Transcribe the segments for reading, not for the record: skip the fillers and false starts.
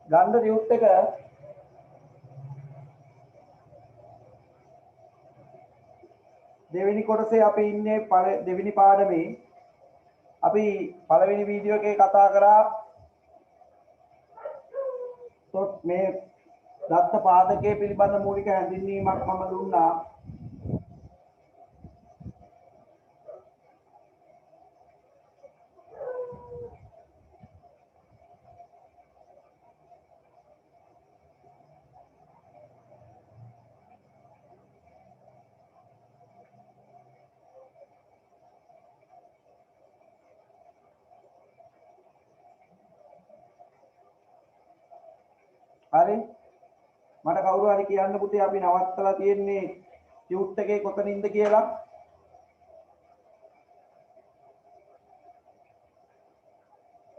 ගන්න රියුට් එක දෙවෙනි කොටසේ අපි ඉන්නේ දෙවෙනි පාඩමේ අපි පළවෙනි වීඩියෝ එකේ කතා කරා මේ දත්ත පාදකයේ පිළිබඳ මූලික හැඳින්වීමක් මම දුන්නා. හරි මට කවුරු හරි කියන්න පුතේ අපි නවත්තලා තියෙන්නේ ටියුට් එකේ කොතනින්ද කියලා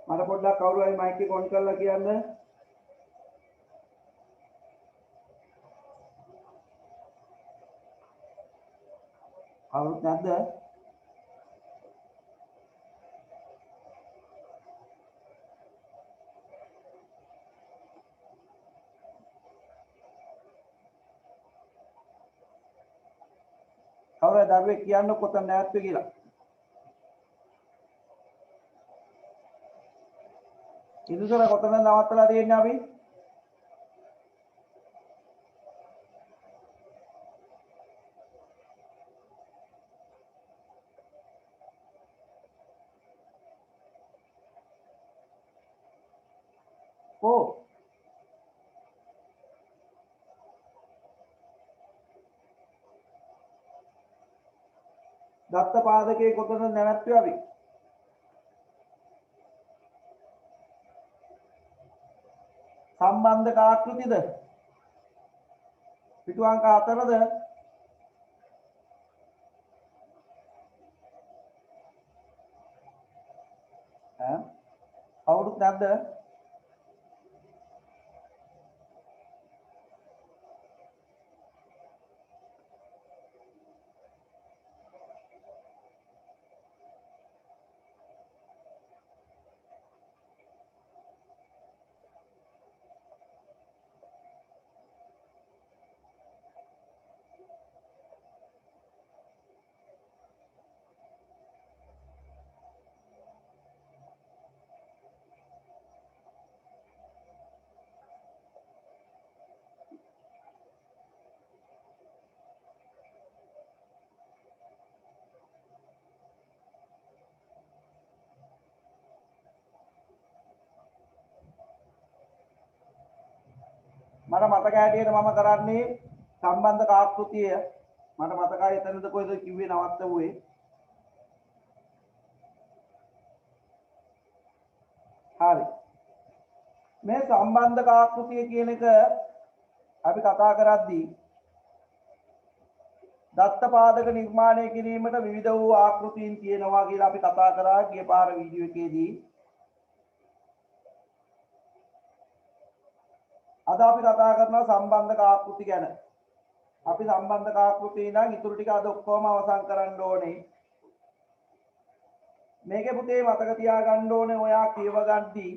මට පොඩ්ඩක් කවුරු හරි මයික් එක ඔන් කරලා කියන්න කවුරුත් නැද්ද කවුරු දරුවෙක් කියන්න කොතන නැවැත්වේ කියලා ඉදුසර කොතන නවත්තලා තියෙන්නේ අපි ඕ දත්ත පාදකයේ කොතන නැවැත්වේ අපි සම්බන්ධක ආකෘතිද පිටු අංක 4ද කවුරුත් නැද්ද මට මතක හැටියට මම කරන්නේ සම්බන්ධක ආකෘතිය මට මතකයි එතනද කොහෙද කිව්වේ නවත්තුවේ හරි මේ සම්බන්ධක ආකෘතිය කියන එක අපි කතා කරද්දී දත්ත පාදක නිර්මාණය කිරීමට විවිධ වූ ආකෘතීන් තියෙනවා කියලා අපි කතා කරා ගිය පාර වීඩියෝ එකේදී අද අපි කතා කරනවා සම්බන්ධක ආකෘති ගැන. අපි සම්බන්ධක ආකෘති නම් ඉතුරු ටික අද ඔක්කොම අවසන් කරන්න ඕනේ. මේකේ පුතේ මතක තියාගන්න ඕනේ ඔයා කියව ගන්නදී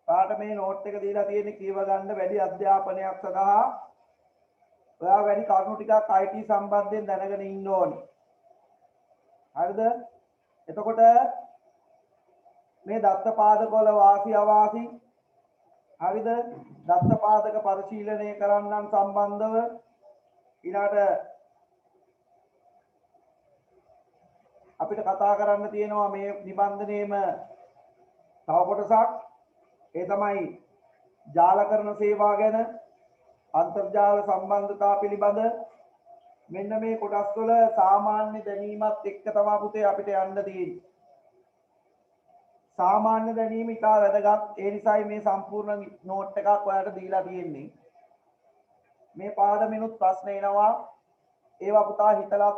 පාට මේ නෝට් එක දීලා තියෙන්නේ කියව ගන්න වැඩි අධ්‍යාපනයක් සඳහා ඔයා වැඩි කරුණු ටිකක් IT සම්බන්ධයෙන් දැනගෙන ඉන්න ඕනේ. හරිද? එතකොට මේ දත්ත පාදකවල වාසි අවාසි හරිද දත්ත පාදක පරිශීලනය කරන්නන් සම්බන්ධව ඊළාට අපිට කතා කරන්න තියෙනවා මේ නිබන්ධනයේම තව කොටසක් ඒ තමයි ජාලකරණ සේවා ගැන අන්තර්ජාල සම්බන්ධතා පිළිබඳ මෙන්න මේ කොටස් වල සාමාන්‍ය දැනීමත් එක්ක තමයි පුතේ අපිට යන්න තියෙන්නේ සාමාන්‍ය දැනීම ඉතා වැදගත් ඒ නිසායි මේ සම්පූර්ණ නෝට් එකක් ඔයාලට දීලා තියෙන්නේ මේ පාඩමිනුත් ප්‍රශ්න එනවා ඒවා පුතා හිතලා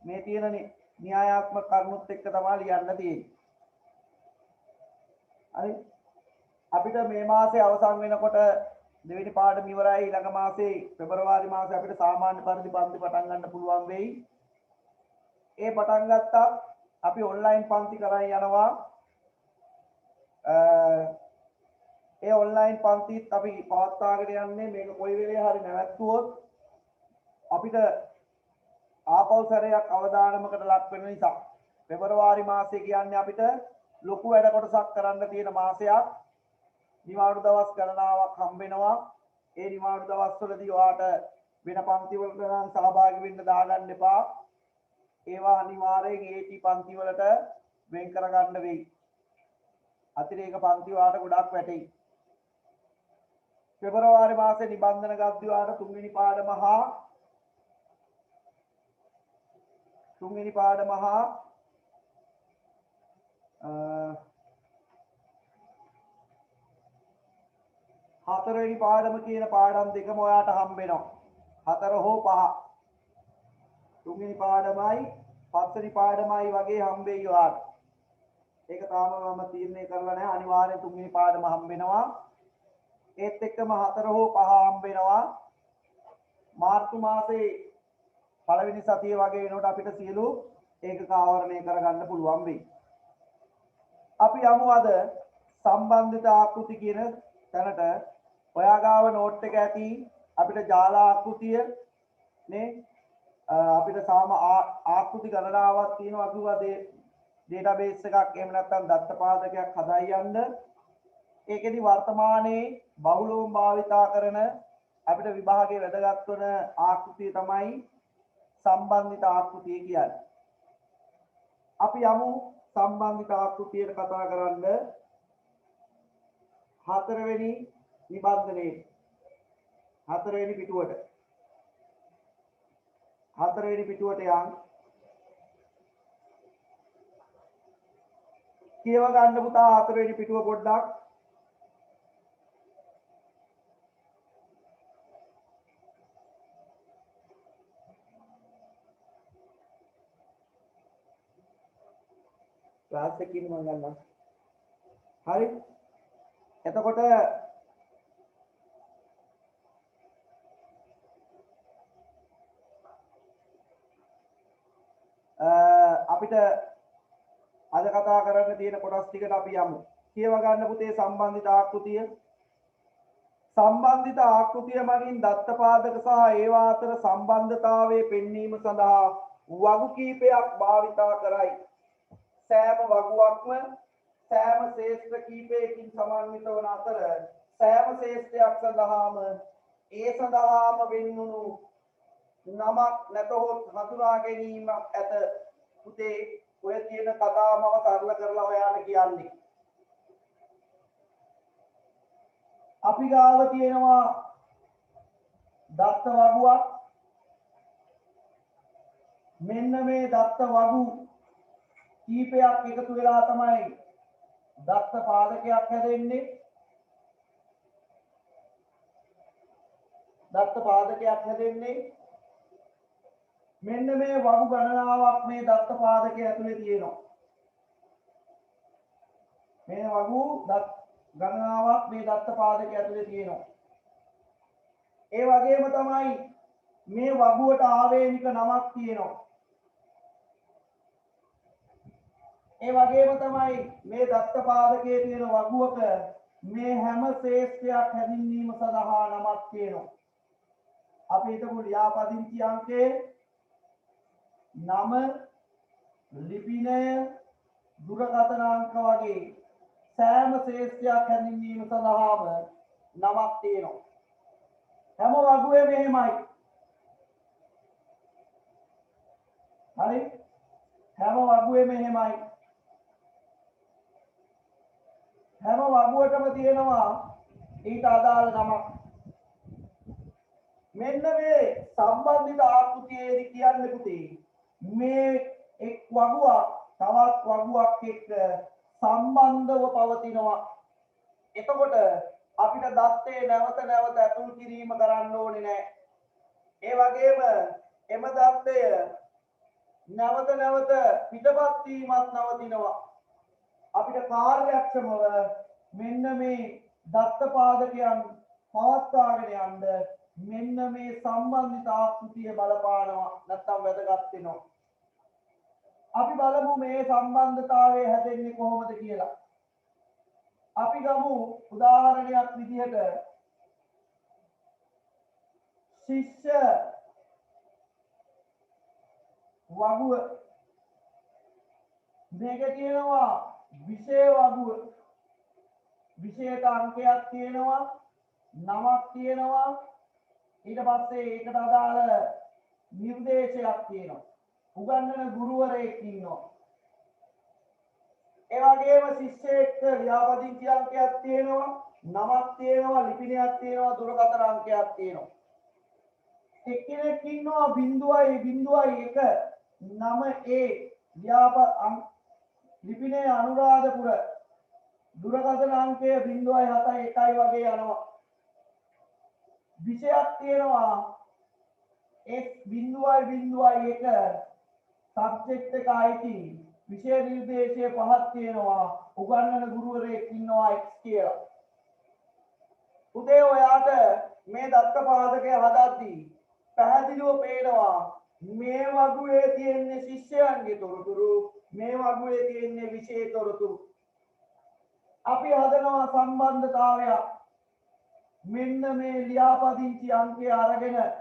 මේ තියෙන න්‍යායාත්මක කරුණුත් එක්ක තමයි ලියන්න තියෙන්නේ හරි අපිට මේ මාසේ අවසන් වෙනකොට දෙවෙනි පාඩම ඉවරයි ඊළඟ මාසේ පෙබරවාරි මාසේ අපිට සාමාන්‍ය පරිදි පන්ති පටන් ගන්න පුළුවන් වෙයි ඒ පටන් ගත්තා අපි ඔන්ලයින් පන්ති කරන් යනවා ඒ ඔන්ලයින් පන්තිත් අපි පවත්වාගෙන යන්නේ මේක කොයි වෙලේ හරි නැවැත්තුවොත් අපිට ආපහු සැරයක් අවදානමකට ලක් වෙන නිසා පෙබරවාරි මාසය කියන්නේ අපිට ලොකු වැඩ කොටසක් කරන්න තියෙන මාසයක්. නිවාඩු දවස් ගණනාවක් හම්බ වෙනවා. ඒ නිවාඩු දවස්වලදී ඔයාට වෙන පන්ති වලට නම් සහභාගී වෙන්න දාගන්න එපා. ඒවා අනිවාර්යෙන් ඒටි පන්ති වලට වෙන් කරගන්න වෙයි. අතිරේක පන්ති ඔයාට ගොඩක් වැටෙයි. පෙබරවාරි මාසේ නිබන්ධන ගද්දී ඔයාට තුන්වෙනි පාඩම හා හතරවෙනි පාඩම කියන පාඩම් දෙකම ඔයාට හම්බ වෙනවා. 4 හෝ 5. තුන්වෙනි පාඩමයි පස්වෙනි පාඩමයි වගේ හම්බ වෙයි ඔයාට. ඒක තාම මම තීරණය කරලා නැහැ. අනිවාර්යෙන් තුන්වෙනි පාඩම හම්බ වෙනවා. ඒත් එක්කම 4 හෝ 5 හම්බ වෙනවා. මාර්තු මාසේ පළවෙනි සතිය වගේ වෙනකොට අපිට සියලු ඒකක ආවරණය කරගන්න පුළුවන් වෙයි. අපි යමු අද සම්බන්ධිත ආකෘති කියන තැනට. ඔයා ගාව නෝට් එක ඇති අපිට ජාල ආකෘතිය නේ අපිට සාම ආකෘති ගණනාවක් තියෙනවා කිව්වා ඩේටාබේස් එකක් එහෙම නැත්නම් දත්ත පාදකයක් හදා යන්න. ඒකෙදි වර්තමානයේ බහුලවම භාවිතා කරන අපිට විභාගයේ වැදගත් වන ආකෘතිය තමයි සම්බන්ධිත ආකෘතිය කියන්නේ. අපි යමු සම්බන්ධිත ආකෘතියට කතා කරන්න. 4 වෙනි නිබන්ධනයේ 4 වෙනි පිටුවට 4 වෙනි පිටුවට යන් කියව ගන්න පුතා 4 වෙනි පිටුව පොඩ්ඩක්. ක්ලාස් එකකින් මම ගන්නම්. හරි. එතකොට අපිට අද කතා කරන්න තියෙන කොටස් ටිකට අපි යමු. කියව ගන්න පුතේ සම්බන්ධිත ආකෘතිය. සම්බන්ධිත ආකෘතිය මගින් දත්ත පාදක සහ ඒවා අතර සම්බන්ධතාවයේ පෙන්වීම සඳහා වගු කීපයක් භාවිතා කරයි. සෑම වගුවක්ම සෑම ශේෂ්ත්‍ර කීපයකින් සමන්විත වන අතර සෑම ශේෂ්ත්‍රයක් සඳහාම ඒ සඳහාම වෙන්වුණු නමක් නැතහොත් හඳුනා ගැනීමක් ඇත. පුතේ ඔය කියන කතාවම සරල කරලා ඔයාලට කියන්නේ. අපි ගාව තියෙනවා දත්ත වගුවක්. මෙන්න මේ දත්ත වගු කීපයක් එකතු වෙලා තමයි දත්ත පාදකයක් හැදෙන්නේ. දත්ත පාදකයක් හැදෙන්නේ. මෙන්න මේ වගු ගණනාවක් මේ දත්ත පාදකය ඇතුලේ තියෙනවා. මේ වගු ගණනාවක් මේ දත්ත පාදකය ඇතුලේ තියෙනවා. ඒ වගේම තමයි මේ වගුවට ආවේනික නමක් තියෙනවා. ඒ වගේම තමයි මේ දත්ත පාදකයේ තියෙන වගුවක මේ හැම ශේෂ්ත්‍රයක් හැදින්වීම සඳහා නමක් තියෙනවා. අපි හිතමු ලියාපදිංචි අංකයේ නම ලිපිනය දුරකථන අංක වගේ සෑම ශේෂ්ත්‍රයක් හැදින්වීම සඳහාම නමක් තියෙනවා. හැම වගුවෙම එහෙමයි. හරි? හැම වගුවෙම එහෙමයි. හැම වගුවටම තියෙනවා ඊට අදාළ නමක්. මෙන්න මේ සම්බන්ධිත ආකෘතියේදී කියන්නේ පුතේ මේ එක් වගුවක් තවත් වගුවක් එක්ක සම්බන්ධව පවතිනවා. එතකොට අපිට දත්තේ නැවත නැවත ඇතුල් කිරීම කරන්න ඕනේ නැහැ. ඒ වගේම එම දත්තය නැවත නැවත පිටපත් වීමත් නවතිනවා. අපිට කාර්යක්ෂමව මෙන්න මේ දත්ත පාදකයන් පවත්වාගෙන යන්න මෙන්න මේ සම්බන්ධිත ආකෘතිය බලපානවා නැත්නම් වැදගත් වෙනවා. අපි බලමු මේ සම්බන්ධතාවය හැදෙන්නේ කොහොමද කියලා. අපි ගමු උදාහරණයක් විදිහට ශිෂ්‍ය වගුව මේක කියනවා විෂය වගුව විෂයට අංකයක් තියෙනවා නමක් තියෙනවා ඊට පස්සේ ඒකට අදාළ නිර්දේශයක් තියෙනවා උගන්වන ගුරුවරයෙක් ඉන්නවා ඒ වගේම ශිෂ්‍යයෙක්ට ලියාපදිංචි අංකයක් තියෙනවා නමක් තියෙනවා ලිපිනයක් තියෙනවා දුරකථන අංකයක් තියෙනවා එක්කෙනෙක් ඉන්නවා 0.01 නම ලිපිනේ අනුරාධපුර දුරකථන අංකය 0.71 වගේ යනවා විෂයක් තියෙනවා x 0.01 සබ්ජෙක්ට් එක අයිති විෂය නිර්දේශය පහක් තියෙනවා උගන්වන ගුරුවරයෙක් ඉන්නවා x කියලා උදේ ඔයාට මේ දත්ත පාදකය හදද්දී පැහැදිලිව පේනවා මේ වගුවේ තියෙන්නේ ශිෂ්‍යයන්ගේ තොරතුරු මේ වගුවේ තියෙන්නේ විෂය තොරතුරු අපි හදනවා සම්බන්ධතාවයක් මෙන්න මේ ලියාපදිංචි අංකය අරගෙන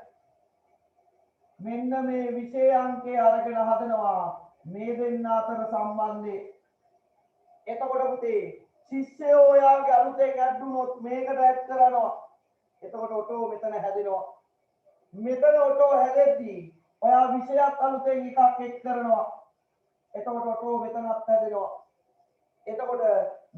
මෙන්න මේ විෂය අංකය අරගෙන හදනවා මේ දෙන්න අතර සම්බන්ධය එතකොට පුතේ ශිෂ්‍යයෝ ඔයාගේ අලුතෙන් ඇඩ් වුණොත් මේකට ඇඩ් කරනවා එතකොට ඔටෝ මෙතන හැදෙනවා මෙතන ඔටෝ හැදෙද්දී ඔයා විෂයක් අලුතෙන් එකක් එක් කරනවා එතකොට ඔටෝ මෙතනත් හැදෙනවා එතකොට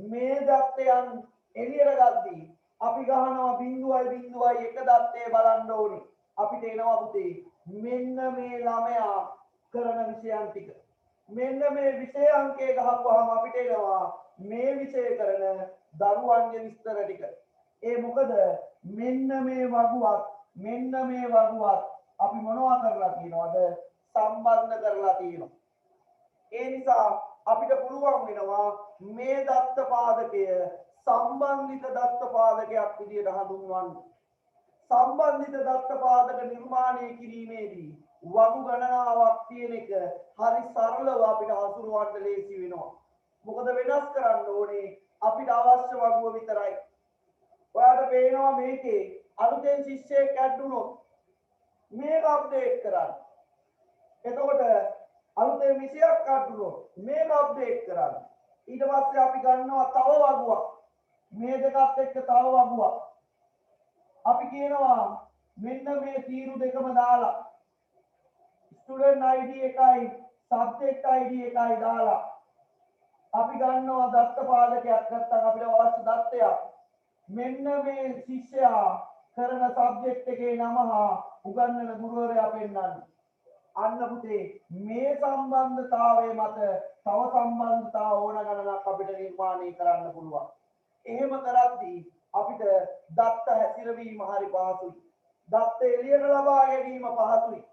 මේ දත්තයන් එළියට ගද්දී අපි ගහනවා 0.01 දත්තේ බලන්න ඕනේ අපිට එනවා පුතේ මෙන්න මේ ළමයා කරන විෂයන් ටික මෙන්න මේ විෂය අංකය ගහපුවාම අපිට එනවා මේ විෂය කරන දරුවන්ගේ විස්තර ටික ඒ මොකද මෙන්න මේ වගුවත් අපි මොනවා කරලා තියෙනවද සම්බන්ධ කරලා තියෙනවා ඒ නිසා අපිට පුළුවන් වෙනවා මේ දත්ත පාදකය සම්බන්ධිත දත්ත පාදකයක් විදිහට හඳුන්වන්න සම්බන්ධිත දත්ත පාදක නිර්මාණය කිරීමේදී වගු ගණනාවක් තියෙන එක හරි සරලව අපිට හසුරවන්න ලේසි වෙනවා මොකද වෙනස් කරන්න ඕනේ අපිට අවශ්‍ය වගුව විතරයි ඔයාලට පේනවා මේකේ අලුතෙන් ශිෂ්‍යයෙක් ඇඩ් වුණොත් මේක අප්ඩේට් කරන්න එතකොට අලුතෙන් විෂයක් ඇඩ් වුණොත් මේක අප්ඩේට් කරන්න ඊට පස්සේ අපි ගන්නවා තව වගුවක් මේ දෙකත් එක්ක තව වගුවක් අපි කියනවා මෙන්න මේ තීරු දෙකම දාලා ස්ටුඩන්ට් ID එකයි සබ්ජෙක්ට් ID එකයි දාලා අපි ගන්නවා දත්ත පාදකයක් නැත්නම් අපිට අවශ්‍ය දත්තයක් මෙන්න මේ ශිෂ්‍යයා කරන සබ්ජෙක්ට් එකේ නම හා උගන්වන ගුරුවරයා පෙන්නන්න අන්න පුතේ මේ සම්බන්ධතාවය මත තව සම්බන්ධතා ඕන ගණනක් අපිට නිර්මාණය කරන්න පුළුවන් එහෙම කරද්දී අපිට දත්ත හැසිරවීම හරි පහසුයි දත්ත එළියට ලබා ගැනීම පහසුයි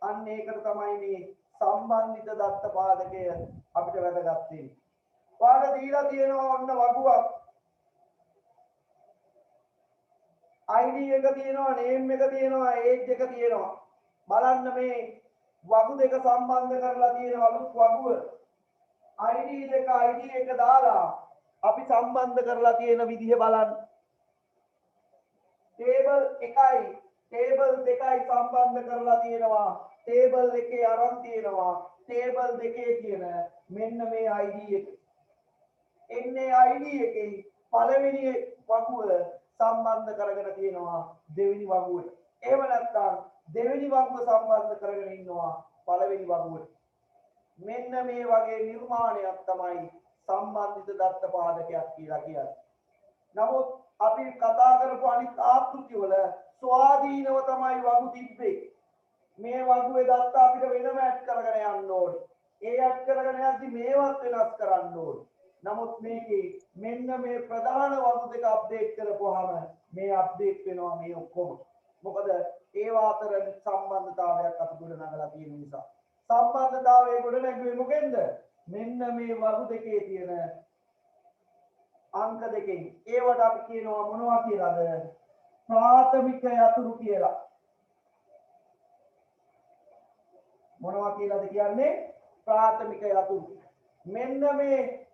අන්න ඒකට තමයි මේ සම්බන්ධිත දත්ත පාදකය අපිට වැදගත් වෙන්නේ ඔයාලා දීලා තියෙනවා ඔන්න වගුවක් ID එක තියෙනවා name එක තියෙනවා age එක තියෙනවා බලන්න මේ වගු දෙක සම්බන්ධ කරලා තියෙන වගුව ID එක දාලා අපි සම්බන්ධ කරලා තියෙන විදිහ බලන්න ටේබල් 1යි ටේබල් 2යි සම්බන්ධ කරලා තියෙනවා ටේබල් එකේ අරන් තියෙනවා ටේබල් දෙකේ තියෙන මෙන්න මේ ID එක එන්නේ ID එකේ පළවෙනි වගුව සම්බන්ධ කරගෙන තියෙනවා දෙවෙනි වගුවට එහෙම නැත්නම් දෙවෙනි වගුව සම්බන්ධ කරගෙන ඉන්නවා පළවෙනි වගුවට මෙන්න මේ වගේ නිර්මාණයක් තමයි සම්බන්ධිත දත්ත පාදකයක් කියලා කියන්නේ නමුත් අපි කතා කරපු අනිත් ආකෘති වල ස්වාධීනව තමයි වගු තිබ්බේ මේ වගුවේ දත්ත අපිට වෙනම ඇඩ් කරගෙන යන්න ඕනේ ඒ ඇඩ් කරගෙන යද්දි මේවත් වෙනස් කරන්න ඕනේ නමුත් මේකේ මෙන්න මේ ප්‍රධාන වගු දෙක අප්ඩේට් කරපුවාම මේ අප්ඩේට් වෙනවා මේ ඔක්කොම මොකද ඒවා අතර සම්බන්ධතාවයක් අපි ගොඩනගලා තියෙන නිසා සම්බන්ධතාවයේ ගොඩනැගුවේ මොකෙන්ද මෙන්න මේ වගු දෙකේ තියෙන අංක දෙකෙන් ඒවට අපි කියනවා මොනවා කියලාද ප්‍රාථමික යතුරු කියලා මොනවා කියලාද කියන්නේ ප්‍රාථමික යතුරු මෙන්න මේ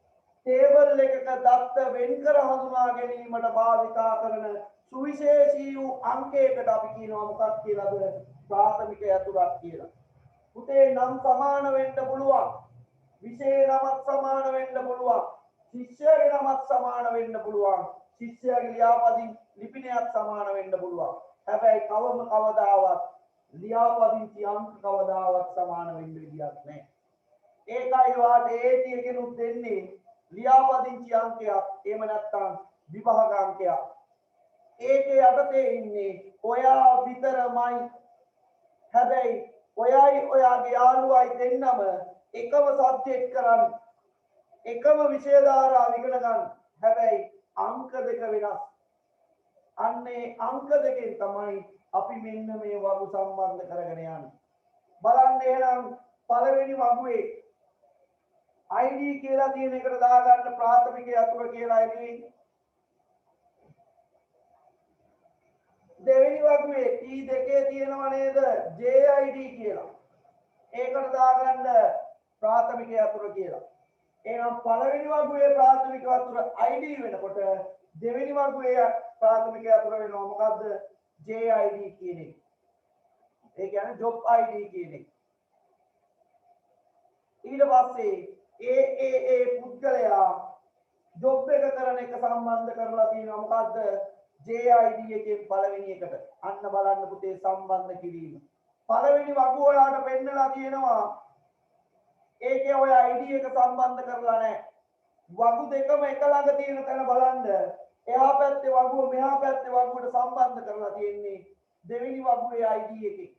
ටේබල් එකක දත්ත වෙන් කර හඳුනා ගැනීමට භාවිතා කරන සුවිශේෂී වූ අංකයකට අපි කියනවා මොකක්ද කියලාද? ප්‍රාථමික යතුරක් කියලා. පුතේ නම් සමාන වෙන්න පුළුවන්. විෂය නමක් සමාන වෙන්න පුළුවන්. ශිෂ්‍යයාගේ නමක් සමාන වෙන්න පුළුවන්. ශිෂ්‍යයාගේ ලියාපදිංචි ලිපිනයක් සමාන වෙන්න පුළුවන්. හැබැයි කවදාවත් ලියාපදිංචි අංක කවදාවත් සමාන වෙන්න විදියක් නැහැ. ඒකයි වාට ඒටි එකෙනුත් දෙන්නේ ලියාපදිංචි අංකයක්. එහෙම නැත්නම් විභාග අංකයක්. ඒකේ යටතේ ඉන්නේ ඔයා විතරමයි. හැබැයි ඔයයි ඔයාගේ යාළුවයි දෙන්නම එකම සබ්ජෙක්ට් කරන්නේ. එකම විෂය ධාරාව ඉගෙන ගන්න. හැබැයි අංක දෙක වෙනස්. අන්නේ අංක දෙකෙන් තමයි අපි මෙන්න මේ වගු සම්බන්ධ කරගෙන යන්නේ. බලන්න එහෙනම් පළවෙනි වගුවේ ID කියලා තියෙන එකට දාගන්න ප්‍රාථමික යතුර කියලා එන්නේ. දෙවෙනි වගුවේ T2 තියෙනව නේද? JID කියලා. ඒකට දාගන්න ප්‍රාථමික යතුර කියලා. එහෙනම් පළවෙනි වගුවේ ප්‍රාථමික යතුර ID වෙනකොට දෙවෙනි වගුවේ ප්‍රාථමික යතුර වෙනවා මොකද්ද? JID කියන එක. ඒ කියන්නේ job ID කියන එක. ඊට පස්සේ AAA පුද්ගලයා job එක කරන එක සම්බන්ධ කරලා තියෙනවා මොකද්ද? JID එකෙන් පළවෙනි එකට. අන්න බලන්න පුතේ සම්බන්ධ කිරීම. පළවෙනි වගුව ඔයාලට පෙන්නලා තියෙනවා. ඒකේ ඔය ID එක සම්බන්ධ කරලා නැහැ. වගු දෙකම එක ළඟ තියෙන තැන බලන්න. එහා පැත්තේ වගුව මෙහා පැත්තේ වගුවට සම්බන්ධ කරලා තියෙන්නේ දෙවෙනි වගුවේ ID එකේ.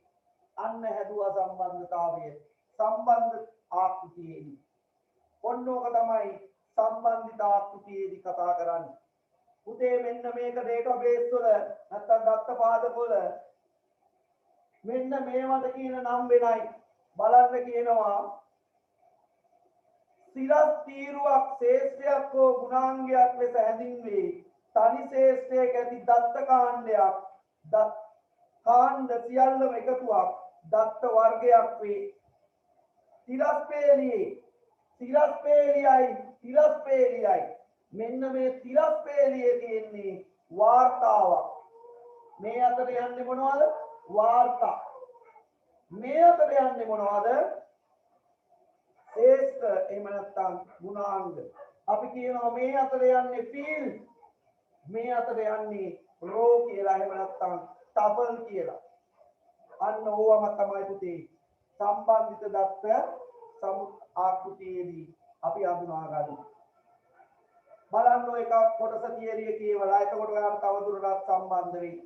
අන්න හැදුවා සම්බන්ධතාවය. සම්බන්ධ ආකෘතියේදී. ඔන්නෝක තමයි සම්බන්ධිත ආකෘතියේදී කතා කරන්නේ. පුතේ මෙන්න මේක ඩේටාබේස් වල නැත්තම් දත්ත පාදක වල මෙන්න මේවට කියන නම් වෙනයි. බලන්න කියනවා සිරස් තීරුවක් ශේෂ්ත්‍රයක් හෝ ගුණාංගයක් ලෙස හැඳින්වේ. තනි ශේෂ්ත්‍රයක ඇති දත්ත කාණ්ඩයක් කාණ්ඩ සියල්ලම එකතුවක් දත්ත වර්ගයක් වේ. තිරස්පේලියයි මෙන්න මේ තිරස්පේලියේ තියෙන්නේ වාර්තාවක්. මේ අතර යන්නේ මොනවද? වාර්තා. මේ අතර යන්නේ මොනවද? ශේෂ්ත්‍ර එහෙම නැත්නම් ගුණාංග. අපි කියනවා මේ අතර යන්නේ ෆීල්ඩ්. මේ අතර යන්නේ රෝ කියලා එහෙම නැත්නම් ටබල් කියලා. අන්න ඕවම තමයි පුතේ සම්බන්ධිත දත්ත ආකෘතියේදී අපි හඳුනා ගන්න. බලන්න ඔය එක කොටස තියරිය කියවලා එතකොට ඔයාලට තවදුරටත් සම්බන්ධ වෙයි.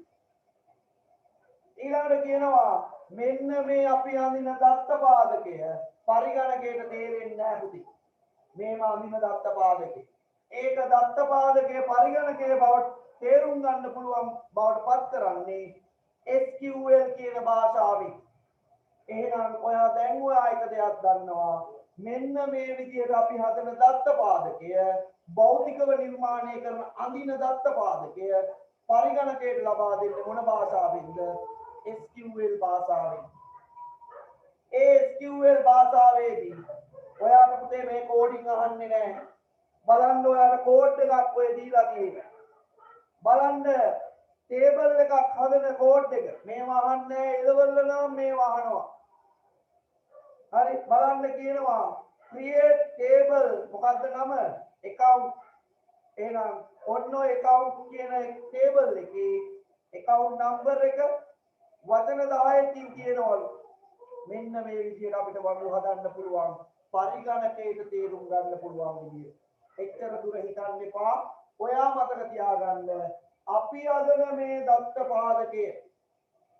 ඊළඟට කියනවා මෙන්න මේ අපි අඳින දත්ත පාදකය පරිගණකයට තේරෙන්නේ නැහැ පුතේ. මේම අඳින දත්ත පාදකය. ඒක දත්ත පාදකයේ පරිගණකයේ බවට තේරුම් ගන්න පුළුවන් බවට පත් කරන්නේ SQL කියන භාෂාවෙන්. එහෙනම් ඔයා දැන් ඔයා එක දෙයක් දන්නවා. මෙන්න මේ විදිහට අපි හදන දත්ත පාදකය භෞතිකව නිර්මාණය කරන අඳින දත්ත පාදකය පරිගණකයට ලබා දෙන්නේ මොන භාෂාවෙන්ද? SQL භාෂාවෙන්. ඒ SQL භාෂාවේදී ඔයාලට පුතේ මේ කෝඩින් අහන්නේ නැහැ. බලන්න ඔයාලට කෝඩ් එකක් ඔය දීලා තියෙනවා. බලන්න ටේබල් එකක් හදන කෝඩ් එක. මේවා අහන්නේ ඉලවල නම් මේවා අහනවා. හරි බලන්න කියනවා create table මොකද්ද නම? account. එහෙනම් ඔන්න account කියන table එකේ account number එක වචන 10කින් කියනවලු. මෙන්න මේ විදිහට අපිට වගු හදන්න පුළුවන්. පරිගණකයට තේරුම් ගන්න පුළුවන් විදිය. එච්චර දුර හිතන්න එපා. ඔයා මතක තියාගන්න අපි අදන මේ දත්ත පාදකය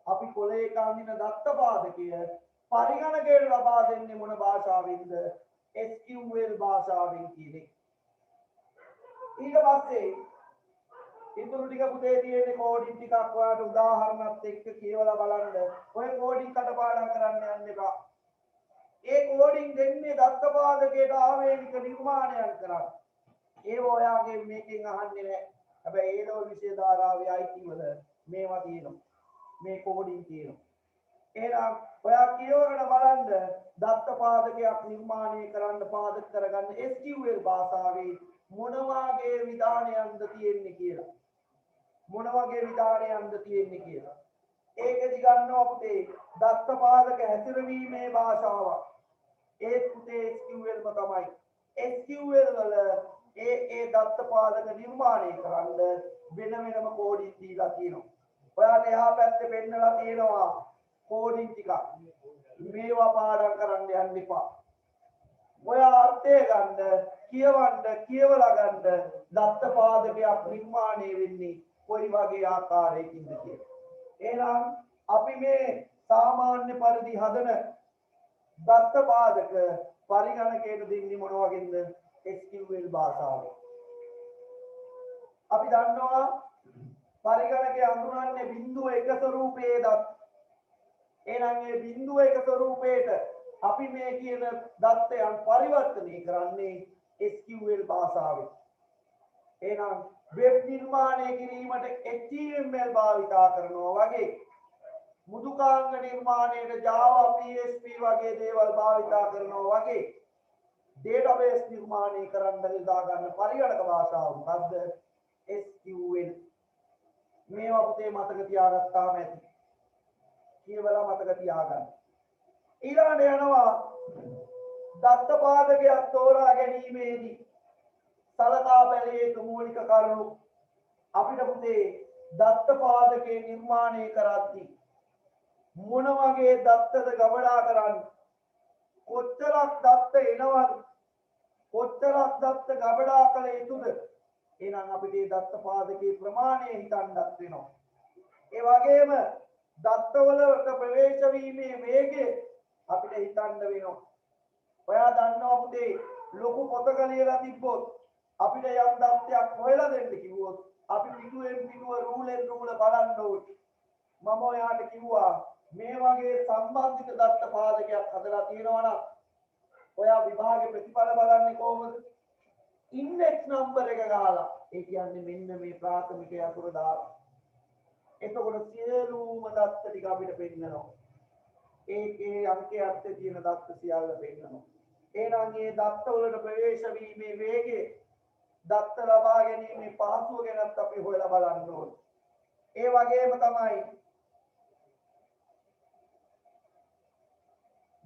අපි කොලේ කාඳින දත්ත පාදකය පරිගණකයට ලබා දෙන්නේ මොන භාෂාවෙන්ද? SQL භාෂාවෙන් කියන්නේ. ඊට පස්සේ ඉතුරු ටික පුතේ තියෙන්නේ කෝඩින් ටිකක් ඔයාලට උදාහරණත් එක්ක කියවලා බලන්න. ඔය කෝඩින් කටපාඩම් කරන්න යන්න එපා. ඒ කෝඩින් දෙන්නේ දත්ත පාදකයට ආවේනික නිර්මාණයක් කරන්න. ඒව ඔයාගේ මේකෙන් අහන්නේ නැහැ. හැබැයි ඒ ලෝ විෂය ධාරාවේ IT වල මේවා තියෙනවා. මේ කෝඩින් තියෙනවා. එහෙනම් ඔයා කියවගෙන බලන්න දත්ත පාදකයක් නිර්මාණය කරන්න පාදක කරගන්න SQL භාෂාවේ මොන වගේ විධානයක්ද තියෙන්නේ කියලා. මොන වගේ විධානයක්ද තියෙන්නේ කියලා. ඒකෙදි ගන්නවා පුතේ දත්ත පාදක හැසිරවීමේ භාෂාවක්. ඒ පුතේ SQL ම තමයි. SQL වල ඒ දත්ත පාදක නිර්මාණය කරන්න වෙන වෙනම කෝඩින් දීලා තියෙනවා. ඔයාලට එහා පැත්තේ පෙන්නලා තියෙනවා කෝඩින් ටික. මේවා පාඩම් කරන්න යන්න එපා. ඔයා අර්ථය ගන්න, කියවලා ගන්න දත්ත පාදකයක් නිර්මාණය වෙන්නේ කොයි වගේ ආකාරයකින්ද කියලා. එහෙනම් අපි මේ සාමාන්‍ය පරිදි හදන දත්ත පාදක පරිගණකයට දෙන්නේ මොන වගේද? SQL භාෂාවෙන්. අපි දන්නවා පරිගණකයේ අඳුරන්නේ බිංදුව එක ස්වරූපයේ දත්. එහෙනම් මේ බිංදුව එක ස්වරූපයට අපි මේ කියන දත්තයන් පරිවර්තනය කරන්නේ SQL භාෂාවෙන්. එහෙනම් වෙබ් නිර්මාණය කිරීමට HTML භාවිතා කරනවා වගේ මුදුකාංග නිර්මාණයට Java PHP වගේ දේවල් භාවිතා කරනවා වගේ database නිර්මාණය කරන්න යොදා ගන්න පරිගණක භාෂාව මොකද්ද? SQL. මේවා පුතේ මතක තියාගත්තාම ඇති. කියවලා මතක තියාගන්න. ඊළඟට යනවා දත්ත පාදකයක් තෝරා ගැනීමේදී සලකා බැලිය යුතු මූලික කරුණු. අපිට පුතේ දත්ත පාදකේ නිර්මාණය කරද්දී මොන වගේ දත්තද ගබඩා කරන්නේ? කොච්චරක් දත්ත එනවද? කොච්චරක් දත්ත ගබඩා කළ යුතුද? එහෙනම් අපිට මේ දත්ත පාදකේ ප්‍රමාණය හිතන්නත් වෙනවා. ඒ වගේම දත්තවලට ප්‍රවේශ වීමේ වේගය අපිට හිතන්න වෙනවා. ඔයා දන්නවා පුතේ ලොකු පොතක ලියලා තිබ්බොත් අපිට යම් දත්තයක් හොයලා දෙන්න කිව්වොත් අපි පිටුවෙන් පිටුව රූලෙන් රූල බලන්න ඕනේ. මම ඔයාට කිව්වා මේ වගේ සම්බන්ධිත දත්ත පාදකයක් හදලා තියෙනවා නම් ඔයා විභාගේ ප්‍රතිඵල බලන්නේ කොහොමද? ඉන්ඩෙක්ස් නම්බර් එක ගහලා. ඒ කියන්නේ මෙන්න මේ ප්‍රාථමික අකුර දාලා. එතකොට සියලුම දත්ත ටික අපිට පෙන්නනවා. ඒ අංකයේ අර්ථය තියෙන දත්ත සියල්ල පෙන්නනවා. එහෙනම් මේ දත්ත වලට ප්‍රවේශ වීමේ වේගය දත්ත ලබා ගැනීමේ පහසුව ගැනත් අපි හොයලා බලන්න ඕනේ. ඒ වගේම තමයි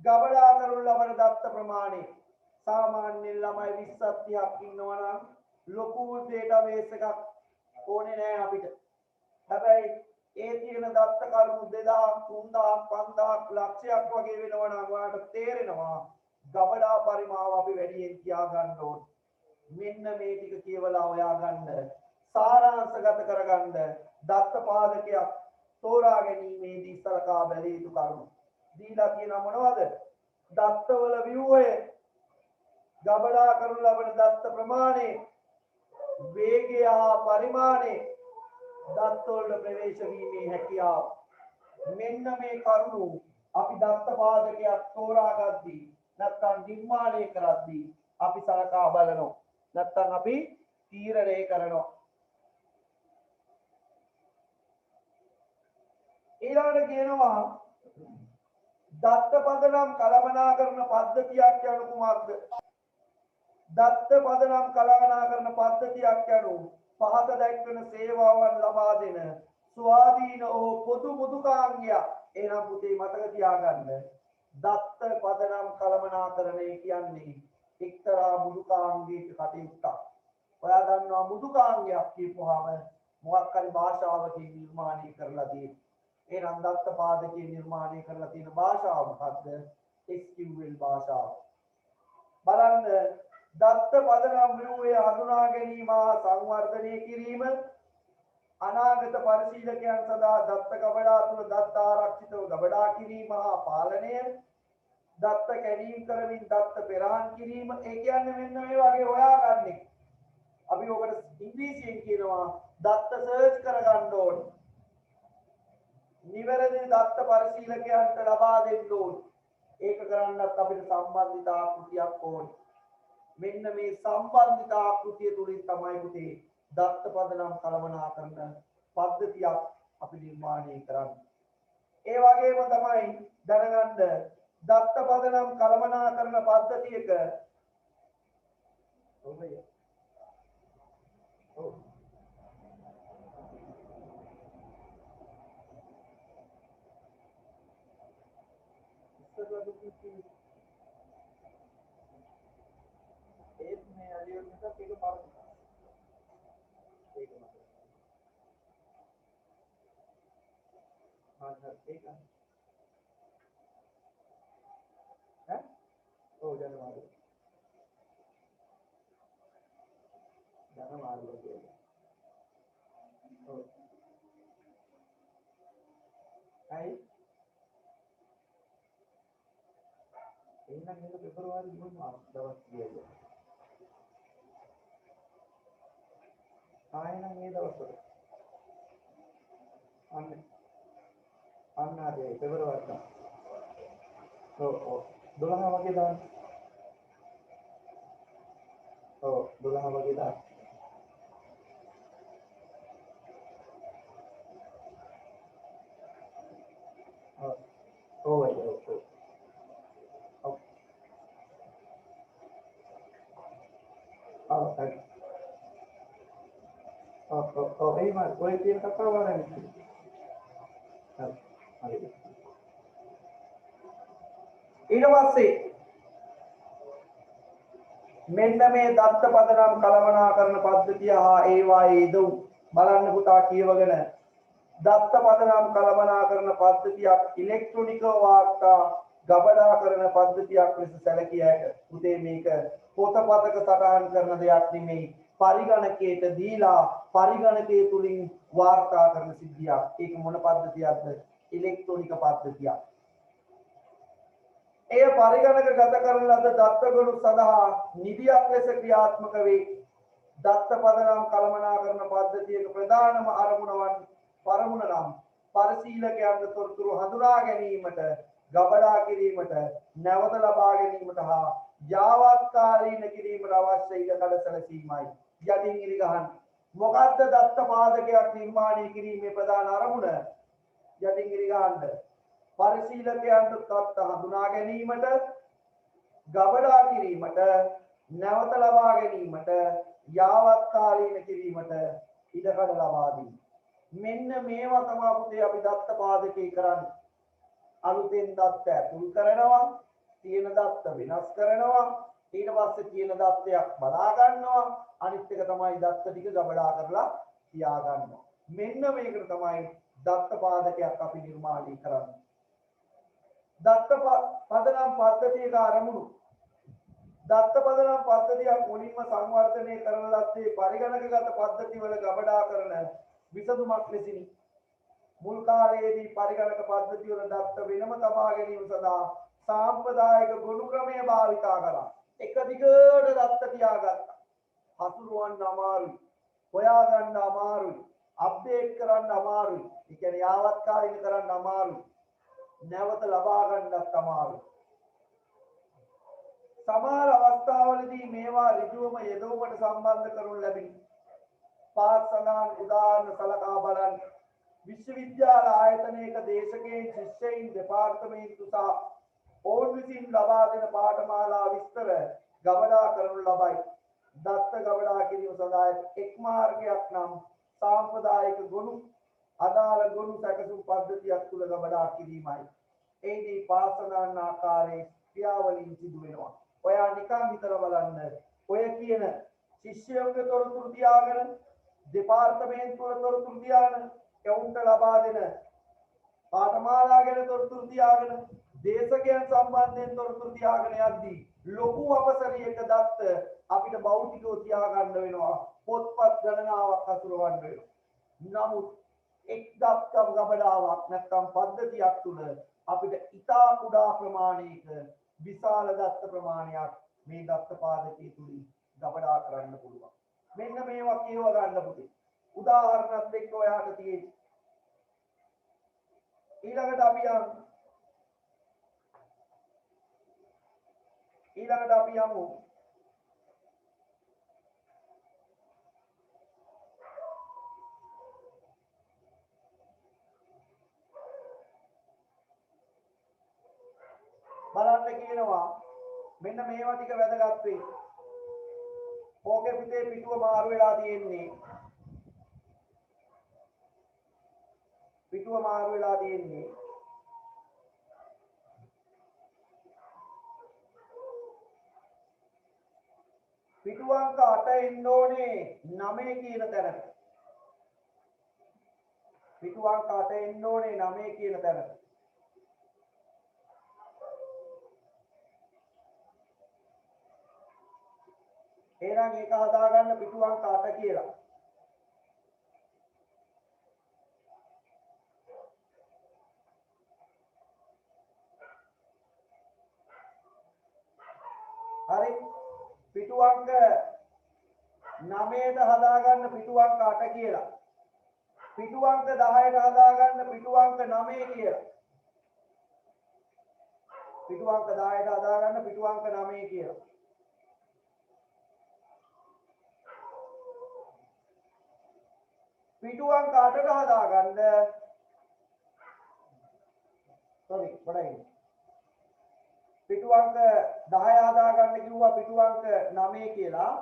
ගබඩා කරනු ලබන දත්ත ප්‍රමාණය. සාමාන්‍යයෙන් ළමයි 20ක් 30ක් ඉන්නවා නම් ලොකු ඩේටාබේස් එකක් ඕනේ නෑ අපිට. හැබැයි ඒ තියෙන දත්ත කරුණු 2000 3000 5000 ලක්ෂයක් වගේ වෙනවා නම් ඔයාලට තේරෙනවා ගබඩා පරිමාව අපි වැඩියෙන් තියා ගන්න ඕනේ. මෙන්න මේ ටික කියවලා හොයා ගන්න සාරාංශගත කරගන්න දත්ත පාදකයක් තෝරා ගැනීමේදී සලකා බැලිය යුතු කරුණු දීලා තියෙන මොනවද? දත්තවල ව්‍යුහය, ගබඩා කරනු ලබන දත්ත ප්‍රමාණය, වේගය හා පරිමාණය, දත්ත වලට ප්‍රවේශ වීමේ හැකියාව. මෙන්න මේ කරුණු අපි දත්ත පාදකයක් තෝරාගද්දී නැත්නම් නිර්මාණය කරද්දී අපි සලකා බලනවා. නැත්නම් අපි තීරණය කරනවා. ඊළඟට කියනවා දත්ත පදනම් කළමනාකරන පද්ධතියක් යනු කුමක්ද? දත්ත පදනම් කළමනාකරන පද්ධතියක් යනු පහත දැක්වෙන සේවාවන් ලබා දෙන ස්වාධීන වූ පොදු මුදුකාංගයක්. එහෙනම් පුතේ මතක තියාගන්න දත්ත පදනම් කළමනාකරණය කියන්නේ එක්තරා මුදුකාංගයක කටයුත්තක්. ඔයා දන්නවා මුදුකාංගයක් කියපුවාම මොකක් හරි භාෂාවකින් නිර්මාණය කරලා තියෙන්නේ. එහෙනම් දත්ත පාදකේ නිර්මාණය කරලා තියෙන භාෂාව මොකද්ද? SQL භාෂාව. බලන්න දත්ත පදනම් ව්‍යුහය හඳුනා ගැනීම සංවර්ධනය කිරීම, අනාගත පරිශීලකයන් සඳහා දත්ත ගබඩා තුළ දත්ත ආරක්ෂිතව ගබඩා කිරීම හා පාලනය, දත්ත කැණීම් කරමින් දත්ත පෙරහන් කිරීම. ඒ කියන්නේ මෙන්න මේ වගේ හොයාගන්නේ. අපි ඔකට ඉංග්‍රීසියෙන් කියනවා දත්ත සර්ච් කරගන්න ඕනේ. නිවැරදි දත්ත පරිශීලකයන්ට ලබා දෙන්න ඕනේ. ඒක කරන්නත් අපිට සම්බන්ධිත ආකෘතියක් ඕනේ. මෙන්න මේ සම්බන්ධිත ආකෘතිය තුලින් තමයි පුතේ දත්ත පදනම් කළමනාකරන පද්ධතියක් අපි නිර්මාණය කරන්නේ. ඒ වගේම තමයි දැනගන්න දත්ත පදනම් කළමනාකරන පද්ධතියක ඊට පස්සේ මෙන්න මේ දත්ත පදනම් කළමනාකරන පද්ධතිය හා ඒවායේ ඉදව් බලන්න පුතා කියවගෙන දත්ත පදනම් කළමනාකරන පද්ධතියක් ඉලෙක්ට්‍රොනිකව වාර්තා ගබඩා කරන පද්ධතියක් ලෙස සැලකිය හැක. පුතේ මේක පොතපතක සටහන් කරන දෙයක් නෙමෙයි. පරිගණකයට දීලා පරිගණකයේ තුලින් වාර්තා කරන සිද්ධියක්. ඒක මොන පද්ධතියක්ද? ඉලෙක්ට්‍රොනික පද්ධතියක්. එය පරිගණකගත කරන ලද දත්ත ගොනු සඳහා නිදියක් ලෙස ක්‍රියාත්මක වේ. දත්ත පදනම් කළමනාකරන පද්ධතියක ප්‍රධානම පරමුණ නම් පරිශීලකයන්ගේ තොරතුරු හඳුනා ගැනීමට, ගබඩා කිරීමට, නැවත ලබා ගැනීමට හා යාවත්කාලීන කිරීමට අවශ්‍ය ඉඩකඩ සැලසීමයි. යටින් ඉරි ගහන්න. මොකද්ද දත්ත පාදකයක් නිර්මාණය කිරීමේ ප්‍රධාන අරමුණ? යටින් ඉරි ගහන්න. පරිශීලකයන්ට තත්ත්ව හඳුනා ගැනීමට, ගබඩා කිරීමට, නැවත ලබා ගැනීමට, යාවත්කාලීන කිරීමට ඉඩකඩ ලබා දීම. මෙන්න මේවා තමයි පුතේ අපි දත්ත පාදකේ කරන්නේ. අලුතෙන් දත්ත ඇතුල් කරනවා, තියෙන දත්ත වෙනස් කරනවා, ඊට පස්සේ තියෙන දත්තයක් බලා ගන්නවා, අනිත් එක තමයි දත්ත ටික ගබඩා කරලා තියා ගන්නවා. මෙන්න මේකට තමයි දත්ත පාදකයක් අපි නිර්මාණය කරන්නේ. දත්ත පදනම් පද්ධතියක ආරමුණු දත්ත පදනම් පද්ධතියක් මුලින්ම සංවර්ධනය කරන ලද්දේ පරිගණකගත පද්ධතිවල ගබඩා කරන විසඳුමක් ලෙසිනි. මුල් කාලයේදී පරිගණක පද්ධතිවල දත්ත වෙනම තබා ගැනීම සඳහා සාම්ප්‍රදායික ගොනු ක්‍රමය භාවිතා කරා. එක දිගට දත්ත තියාගත්තා. හසුරුවන්න අමාරුයි, හොයාගන්න අමාරුයි, අප්ඩේට් කරන්න අමාරුයි, ඒ කියන්නේ යාවත්කාලින කරන්න අමාරුයි, නැවත ලබා ගන්නත් අමාරුයි. සමහර අවස්ථාවලදී මේවා ඍජුවම යෙදවීමට සම්බන්ධ කරනු ලැබිනි. පාත් සඳහන් උදාහරණ සලකා බලන්න. විශ්වවිද්‍යාල ආයතනයක දේශකයන්, ශිෂ්‍යයින්, දෙපාර්තමේන්තු සහ ඔවුන් විසින් ලබා දෙන පාඨමාලා විස්තර ගබඩා කරනු ලබයි. දත්ත ගබඩා කිරීම සඳහා එක් මාර්ගයක් නම් සාම්ප්‍රදායික ගොනු අදාළ ගොනු සැකසුම් පද්ධතියක් තුල ගබඩා කිරීමයි. එෙහිදී පාසලන ආකාරයේ ක්‍රියාවලින් සිදු වෙනවා. ඔයා නිකන් හිතලා බලන්න. ඔය කියන ශිෂ්‍යයන්ගේ තොරතුරු තියාගෙන, දෙපාර්තමේන්තු වල තොරතුරු තියාගෙන, එවුන්ට ලබා දෙන පාඨමාලා ගැන තොරතුරු තියාගෙන, දේශකයන් සම්බන්ධයෙන් තොරතුරු තියාගෙන යද්දී ලොකු අපසරියක දත්ත අපිට භෞතිකව තියාගන්න වෙනවා. පොත්පත් ගණනාවක් හසුරවන්න වෙනවා. නමුත් එක් දත්ත ගබඩාවක් නැත්නම් පද්ධතියක් තුල අපිට ඉතා කුඩා ප්‍රමාණයක විශාල දත්ත ප්‍රමාණයක් මේ දත්ත පාදකයේ තුලින් ගබඩා කරන්න පුළුවන්. මෙන්න මේවා කියව ගන්න පුතේ. උදාහරණයක් එක්ක ඔයාට තියෙන්නේ. ඊළඟට අපි යමු තියෙනවා මෙන්න මේවා ටික වැදගත් වෙයි. ඕකේ පිටේ පිටුව මාරු වෙලා තියෙන්නේ. පිටුව මාරු වෙලා තියෙන්නේ. පිටුව අංක 8 එන්න ඕනේ 9 කියන තැනට. පිටුව අංක 8 එන්න ඕනේ 9 කියන තැනට. එහෙනම් ඒක හදාගන්න පිටුව අංක 8 කියලා. හරි පිටුව අංක 9ට හදාගන්න පිටුව අංක 8 කියලා. පිටුව අංක 10ට හදාගන්න පිටුව අංක 9 කියලා. පිටුව අංක 10ට හදාගන්න පිටුව අංක 9 කියලා. පිටුව අංක 8ට හදාගන්න පිටුව අංක 10 හදාගන්න කිව්වා පිටුව අංක 9 කියලා.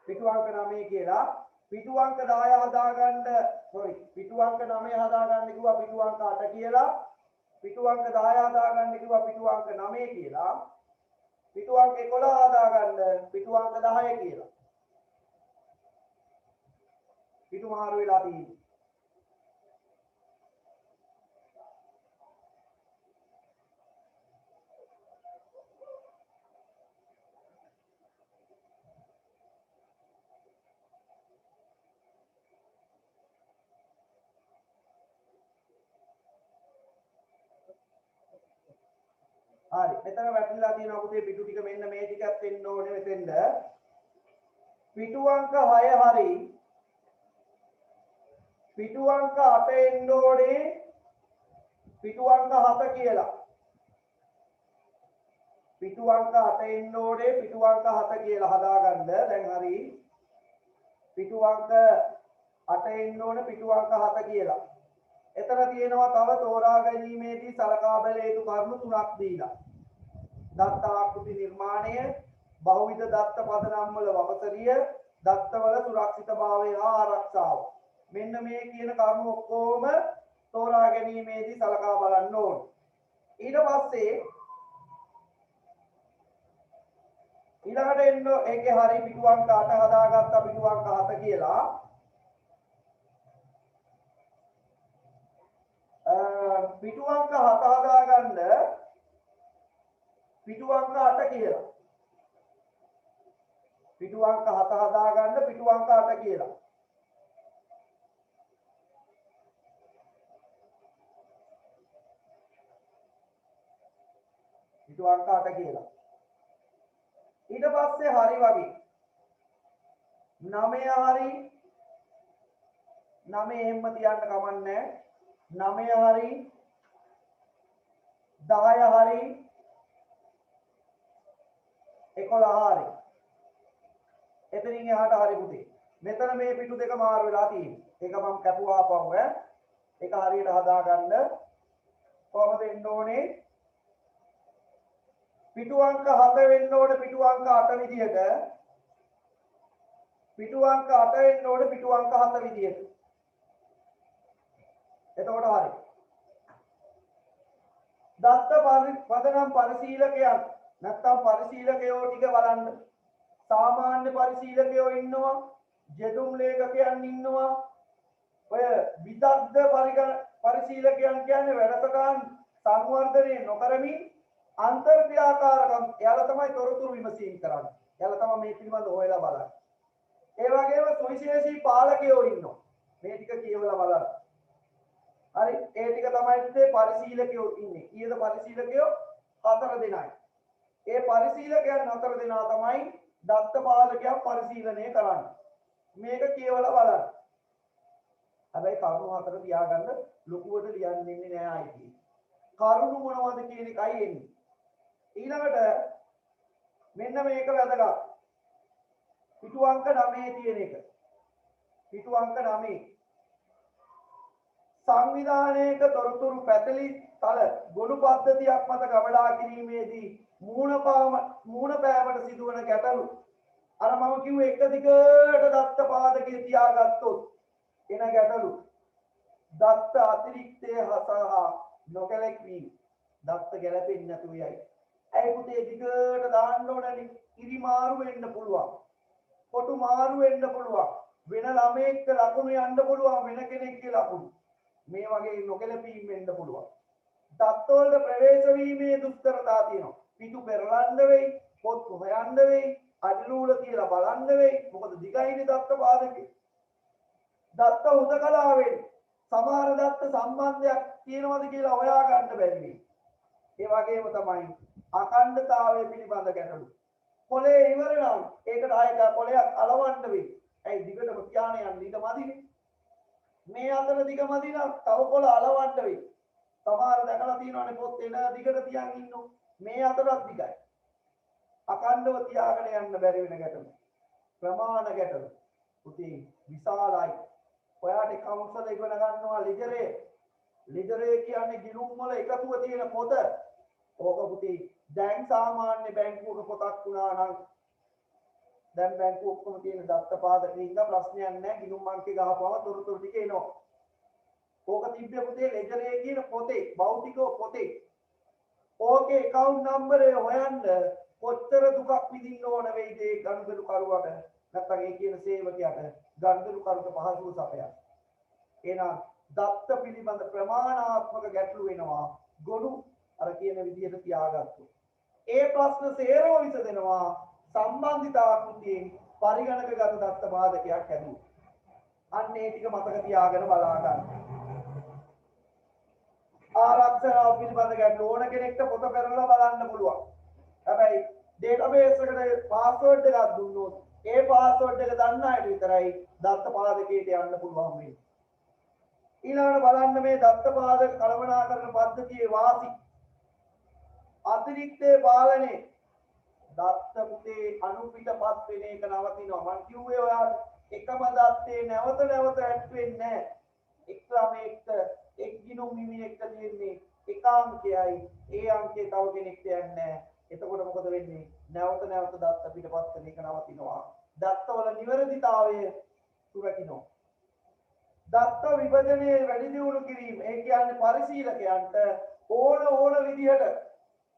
පිටුව අංක 9 කියලා. පිටුව අංක 10 හදාගන්න පිටුව අංක 9 හදාගන්න කිව්වා පිටුව අංක 8 කියලා. පිටුව අංක 10 හදාගන්න කිව්වා පිටුව අංක 9 කියලා. පිටුව අංක 11 හදාගන්න පිටුව අංක 10 කියලා. පිටු මාරු වෙලා තියෙන්නේ. හරි මෙතන වැටලා තියෙනවා පුතේ පිටු ටික මෙන්න මේ ටිකත් එන්න ඕනේ මෙතෙන්ද. පිටු අංක 6 හරි පිටු අංක 8 එන්න ඕනේ පිටු අංක 7 කියලා. පිටු අංක 8 එන්න ඕනේ පිටු අංක 7 කියලා හදාගන්න. දැන් හරි පිටු අංක 8 එන්න ඕනේ පිටු අංක 7 කියලා. එතන තියෙනවා තව තෝරා ගැනීමේදී සලකා බැලිය යුතු කරුණු තුනක් දීලා. දත්ත ආකෘති නිර්මාණය, බහුවිධ දත්ත පදනම් වල වපසරිය, දත්තවල සුරක්ෂිතභාවය හා ආරක්ෂාව. මෙන්න මේ කියන කරුණු ඔක්කොම තෝරා ගැනීමේදී සලකා බලන්න ඕනේ. ඊට පස්සේ ඊළඟට එන්න ඒකේ හරි පිටු අංක 8 හදාගත්තා පිටු අංක 7 කියලා. පිටු අංක 7 හදාගන්න පිටු අංක 8 කියලා. පිටු අංක 7 හදාගන්න පිටු අංක 8 කියලා. පිටු අංක 8 කියලා. ඊට පස්සේ හරි වගේ 9 හරි 9 එහෙම තියන්න කමන්නේ 9 හරි 10 හරි 11 හරි එතනින් එහාට හරි පුතේ. මෙතන මේ පිටු දෙක මාරු වෙලා තියෙන්නේ. ඒක මම කැපුවා ආපහු ඒක හරියට හදාගන්න කොහොමද එන්න ඕනේ? පිටු අංක 7 වෙන්න ඕනේ පිටු අංක 8 විදියට. පිටු අංක 8 වෙන්න ඕනේ පිටු අංක 7 විදියට. එතකොට හරි. දත්ත පදනම් පරිශීලකයන් නැත්නම් පරිශීලකයෝ ටික බලන්න. සාමාන්‍ය පරිශීලකයෝ ඉන්නවා, ජෙදුම් ලේඛකයන් ඉන්නවා. ඔය විදග්ධ පරිශීලකයන් කියන්නේ වැඩසටහන් සංවර්ධනය නොකරමින් අන්තර්ක්‍රියාකාරකම් එයාලා තමයි තොරතුරු විමසීම් කරන්නේ. එයාලා තමයි මේ පිළිබඳව හොයලා බලන්නේ. ඒ වගේම සුවිශේෂී පාලකයෝ ඉන්නවා. මේ ටික කියවලා බලන්න. හරි ඒ ටික තමයි පරිශීලකයෝ ඉන්නේ. ඊයේද පරිශීලකයෝ 4 දෙනයි. ඒ පරිශීලකයන් 4 දෙනා තමයි දත්ත පාලකයන් පරිශීලනය කරන්නේ. මේක කියවලා බලන්න. හැබැයි කරුණු හතර තියාගන්න ලොකුවට ලියන්න ඉන්නේ නෑ ආයි. කරුණු මොනවද කියන එකයි එන්නේ. ඊළඟට මෙන්න මේක වැදගත්. පිටු අංක 9 තියෙන එක. පිටු අංක 9. සංවිධානයක තොරතුරු පැතලි තල ගොනු පද්ධතියක් මත ගබඩා කිරීමේදී මූණ පෑමට සිදුවන ගැටලු. අර මම කිව්වේ එක දිගට දත්ත පාදකේ තියාගත්තොත් එන ගැටලු. දත්ත අතිරික්තය හසහා නොකැලැක්වීම. දත්ත ගැලපෙන්නේ නැතුව යයි. ඇයි පුතේ දිගට දාන්න ඕනනේ. ඉරි මාරු වෙන්න පුළුවන්. කොටු මාරු වෙන්න පුළුවන්. වෙන ළමයෙක්ට ලකුණු යන්න පුළුවන් වෙන කෙනෙක්ගේ ලකුණු. මේ වගේ නොකැලපීම් වෙන්න පුළුවන්. දත්ත වලට ප්‍රවේශ වීමේ දුෂ්කරතා තියෙනවා. පිටු පෙරලන්න වෙයි, පොත් හොයන්න වෙයි, අඩලූල තියලා බලන්න වෙයි. මොකද දිගයිනේ දත්ත පාදකේ. දත්ත උදකලාවෙන් සමහර දත්ත සම්බන්ධයක් තියෙනවද කියලා හොයා ගන්න බැරි වෙයි. ඒ වගේම තමයි අඛණ්ඩතාවය පිළිබඳ ගැටලු. කොලේ ඉවර නම් ඒකට ආයෙත් කොලයක් අලවන්න වෙයි. ඇයි දිගටම තියාන යන්න ඊට මදිනේ. මේ අතර දිග මදි නම් තව කොල අලවන්න වෙයි. සමහර දැකලා තියෙනවානේ පොත් එන දිගට තියන් ඉන්නෝ. මේ අතරත් දිගයි. අඛණ්ඩව තියාගෙන යන්න බැරි වෙන ගැටලු. ප්‍රමාණ ගැටලු. පුතේ විශාලයි. ඔයාට කවුන්සල් ඉගෙන ගන්නවා ලිජරේ. ලිජරේ කියන්නේ ගිණුම් වල එකතුව තියෙන පොත. ඕක පුතේ දැන් සාමාන්‍ය බැංකුවක පොතක් වුණා නම් දැන් බැංකුව ඔක්කොම තියෙන දත්ත පාදකේ ඉඳලා ප්‍රශ්නයක් නැහැ. ගිණුම් අංකේ ගහපුවම තොරතුරු ටික එනවා. ඕක තිබ්බේ පුතේ ලිජරේ කියන පොතේ භෞතිකව පොතේ. ඕකේ account number එක හොයන්න කොච්චර දුකක් විඳින්න ඕන වෙයිද ඒ ගනුදෙනු කරුවට නැත්නම් ඒ කියන සේවකයාට ගනුදෙනු කරුට පහසුව සපයන්න. එහෙනම් දත්ත පිළිබඳ ප්‍රමාණාත්මක ගැටලු වෙනවා. ගොනු අර කියන විදිහට තියාගත්තොත්. ඒ ප්‍රශ්න සේරම විසඳෙනවා සම්බන්ධිතාකෘතියෙන් පරිගණකගත දත්ත බාධකයක් ඇතුළු. අන්න ඒ ටික මතක තියාගෙන බලා ගන්න. ආරක්ෂාව පිළිබඳ ගැටලු ඕන කෙනෙක්ට පොත පෙරලා බලන්න පුළුවන්. හැබැයි ඩේටාබේස් එකට පාස්වර්ඩ් එකක් දුන්නොත් ඒ පාස්වර්ඩ් එක දන්න අයට විතරයි දත්ත පාදකයට යන්න පුළුවන් වෙන්නේ. ඊළඟට බලන්න මේ දත්ත පාදක කළමනාකරන පද්ධතියේ වාසි. අතිරික්තේ පාලනේ දත්ත පුතේ අනුපිටපත් වෙන එක නවතිනවා. මම කිව්වේ ඔයාලට එකම දත්තේ නැවත නැවත ඇඩ් වෙන්නේ නැහැ. එක්‍රමයකට එක් ගිණුම් මිනිහෙක්ට තියෙන්නේ එක අංකයයි. ඒ අංකේ තව කෙනෙක්ට යන්නේ නැහැ. එතකොට මොකද වෙන්නේ? නැවත නැවත දත්ත පිටපත් වෙන එක නවතිනවා. දත්තවල නිවැරදිතාවය සුරකිනවා. දත්ත විභජනයේ වැඩි දියුණු කිරීම. ඒ කියන්නේ පරිශීලකයන්ට ඕන විදිහට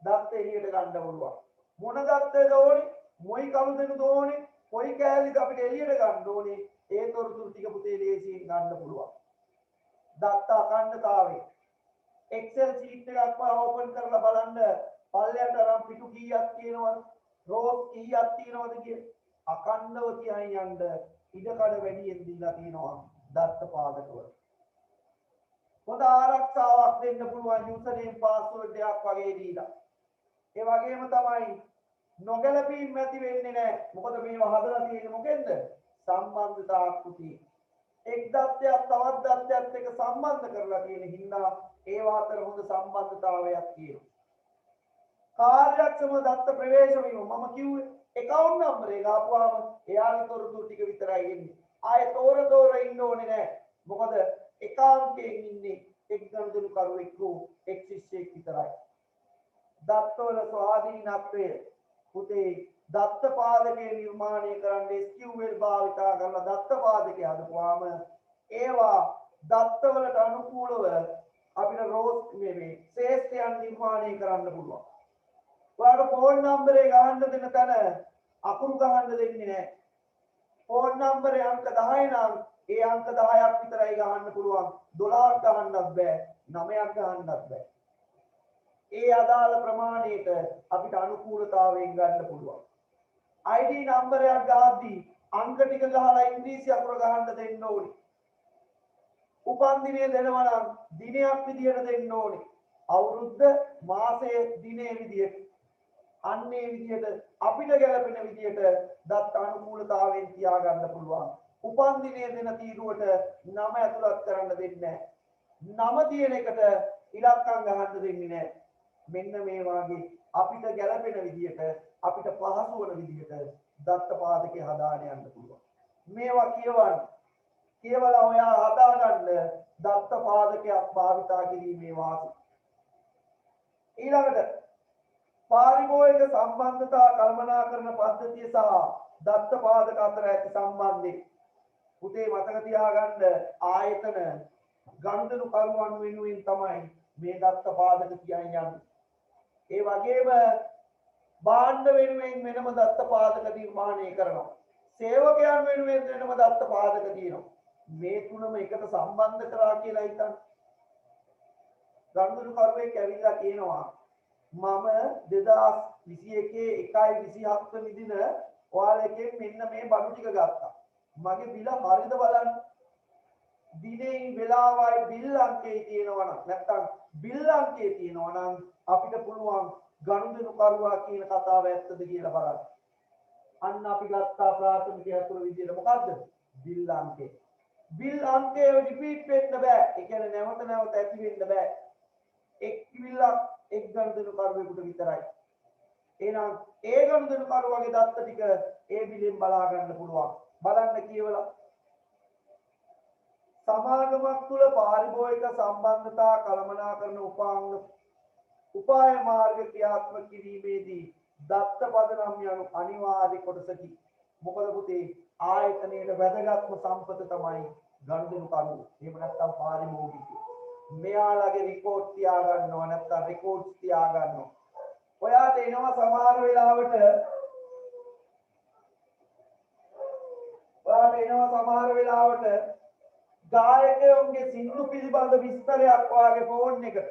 දත්ත එළියට ගන්න පුළුවන්. මොන දත්තද ඕනේ? මොයි කවුදෙනුද ඕනේ? කොයි කෑල්ලද අපිට එළියට ගන්න ඕනේ? ඒ තොරතුරු ටික පුතේ ලේසියෙන් ගන්න පුළුවන්. දත්ත අඛණ්ඩතාවය. Excel sheet එකක් ඕපන් කරලා බලන්න පල්ලයට අරන් පිටු කීයක් තියෙනවද? රෝස් කීයක් තියෙනවද කිය. අඛණ්ඩව තියන් යන්න ඉඩකඩ වැඩියෙන් දීලා තියෙනවා දත්ත පාදකවල. පොත ආරක්ෂාවක් දෙන්න පුළුවන් යූසර් නේම් පාස්වර්ඩ් එකක් වගේ දීලා. ඒ වගේම තමයි නොගැලපීම් ඇති වෙන්නේ නැහැ. මොකද මේව හදලා තියෙන්නේ මොකෙන්ද? සම්බන්ධතා ආකෘතිය. එක් දත්තයක් තවත් දත්තයක් එක්ක සම්බන්ධ කරලා තියෙන හින්දා ඒව අතර හොඳ සම්බන්ධතාවයක් තියෙනවා. කාර්යක්ෂම දත්ත ප්‍රවේශ වීම මම කිව්වේ account number එක ආපුවාම එයාගේ තොරතුරු ටික විතරයි එන්නේ. ආයේ තෝර ඉන්න ඕනේ නැහැ. මොකද account එකෙන් ඉන්නේ එක් ගනුදෙනු කරුවෙක් හෝ එක් ශිෂ්‍යයෙක් විතරයි. දත්තවල ස්වාධීනත්වය පුතේ දත්ත පාදකේ නිර්මාණය කරන්න SQL භාවිතා කරලා දත්ත පාදකේ හදපුවාම ඒවා දත්තවලට අනුකූලව අපිට රෝස් මේ ශ්‍රේෂ්ඨයන් නිර්මාණය කරන්න පුළුවන්. ඔයාලට ෆෝන් නම්බරේ ගහන්න දෙන තැන අකුරු ගහන්න දෙන්නේ නැහැ. ෆෝන් නම්බරේ අංක 10 නම් ඒ අංක 10ක් විතරයි ගහන්න පුළුවන්. 12ක් ගහන්නත් බෑ. 9ක් ගහන්නත් බෑ. ඒ අදාළ ප්‍රමාණයට අපිට අනුකූලතාවයෙන් ගන්න පුළුවන්. ID නම්බරයක් ගහද්දී අංක ටික ගහලා ඉංග්‍රීසි අකුර ගහන්න දෙන්න ඕනේ. උපන් දිනය දෙනවා නම් දිනයක් විදියට දෙන්න ඕනේ. අවුරුද්ද මාසය දිනේ විදියට. අන්නේ විදියට අපිට ගැලපෙන විදියට දත් අනුකූලතාවයෙන් තියාගන්න පුළුවන්. උපන් දිනේ දෙන තීරුවට නම ඇතුළත් කරන්න දෙන්නේ නැහැ. නම තියෙන එකට ඉලක්කම් ගහන්න දෙන්නේ නැහැ. මෙන්න මේ වාගේ අපිට ගැළපෙන විදියට අපිට පහසු වන විදියට දත්ත පාදකේ හදාගෙන යන්න පුළුවන්. මේවා කියවන්න. කියවලා ඔයා හදාගන්න දත්ත පාදකයක් භාවිතා කිරීමේ වාසි. ඊළඟට පාරිභෝගික සම්බන්ධතා කල්පනාකරන පද්ධතිය සහ දත්ත පාදක අතර ඇති සම්බන්ධය පුතේ මතක තියාගන්න ආයතන ගනුදෙනු කරුවන් වෙනුවෙන් තමයි මේ දත්ත පාදක කියන්නේ. ඒ වගේම භාණ්ඩ වෙනුවෙන් වෙනම දත්ත පාදක නිර්මාණය කරනවා. සේවකයන් වෙනුවෙන් වෙනම දත්ත පාදක තියෙනවා. මේ තුනම එකට සම්බන්ධ කරා කියලා හිතන්න. ගනුදෙනු කරුවෙක් ඇවිල්ලා කියනවා මම 2021 1/27 වෙනි දින ඔයාලගෙන් මෙන්න මේ බඩු ටික ගත්තා. මගේ බිල හරියද බලන්න. දිනේ වෙලාවයි බිල් අංකේ තියෙනවා නම් නැත්තම් බිල් අංකේ තියෙනවා නම් අපිට පුළුවන් ගනුදෙනු කරුවා කියන කතාව ඇත්තද කියලා බලන්න. අන්න අපි ගත්තා ප්‍රාථමික හතුරු විදියට මොකද්ද? බිල් අංකේ. බිල් අංකේ රිපීට් වෙන්න බෑ. ඒ කියන්නේ නැවත නැවත ඇති වෙන්න බෑ. එක් බිල්ලක් එක් ගනුදෙනු කරුවෙකුට විතරයි. එහෙනම් ඒ ගනුදෙනු කරුවාගේ දත්ත ටික ඒ බිලෙන් බලා ගන්න පුළුවන්. බලන්න කියවලා සමාගමක් තුළ පාරිභෝගික සම්බන්ධතා කළමනාකරන උපාය මාර්ග ක්‍රියාත්මක කිරීමේදී දත්ත පදනම් යනු අනිවාර්ය කොටසකි. මොකද පුතේ ආයතනයේ වැදගත්ම සම්පත තමයි ගනුදෙනු කරුව. එහෙම නැත්නම් පාරිභෝගිකය. මෙයාලගේ රිපෝට් තියා ගන්නවා නැත්නම් රෙකෝඩ්ස් තියා ගන්නවා. ඔයාට එනවා සමහර වෙලාවට ගායකයන්ගේ සින්දු පිළිබඳ විස්තරයක් ඔයාගේ ෆෝන් එකට.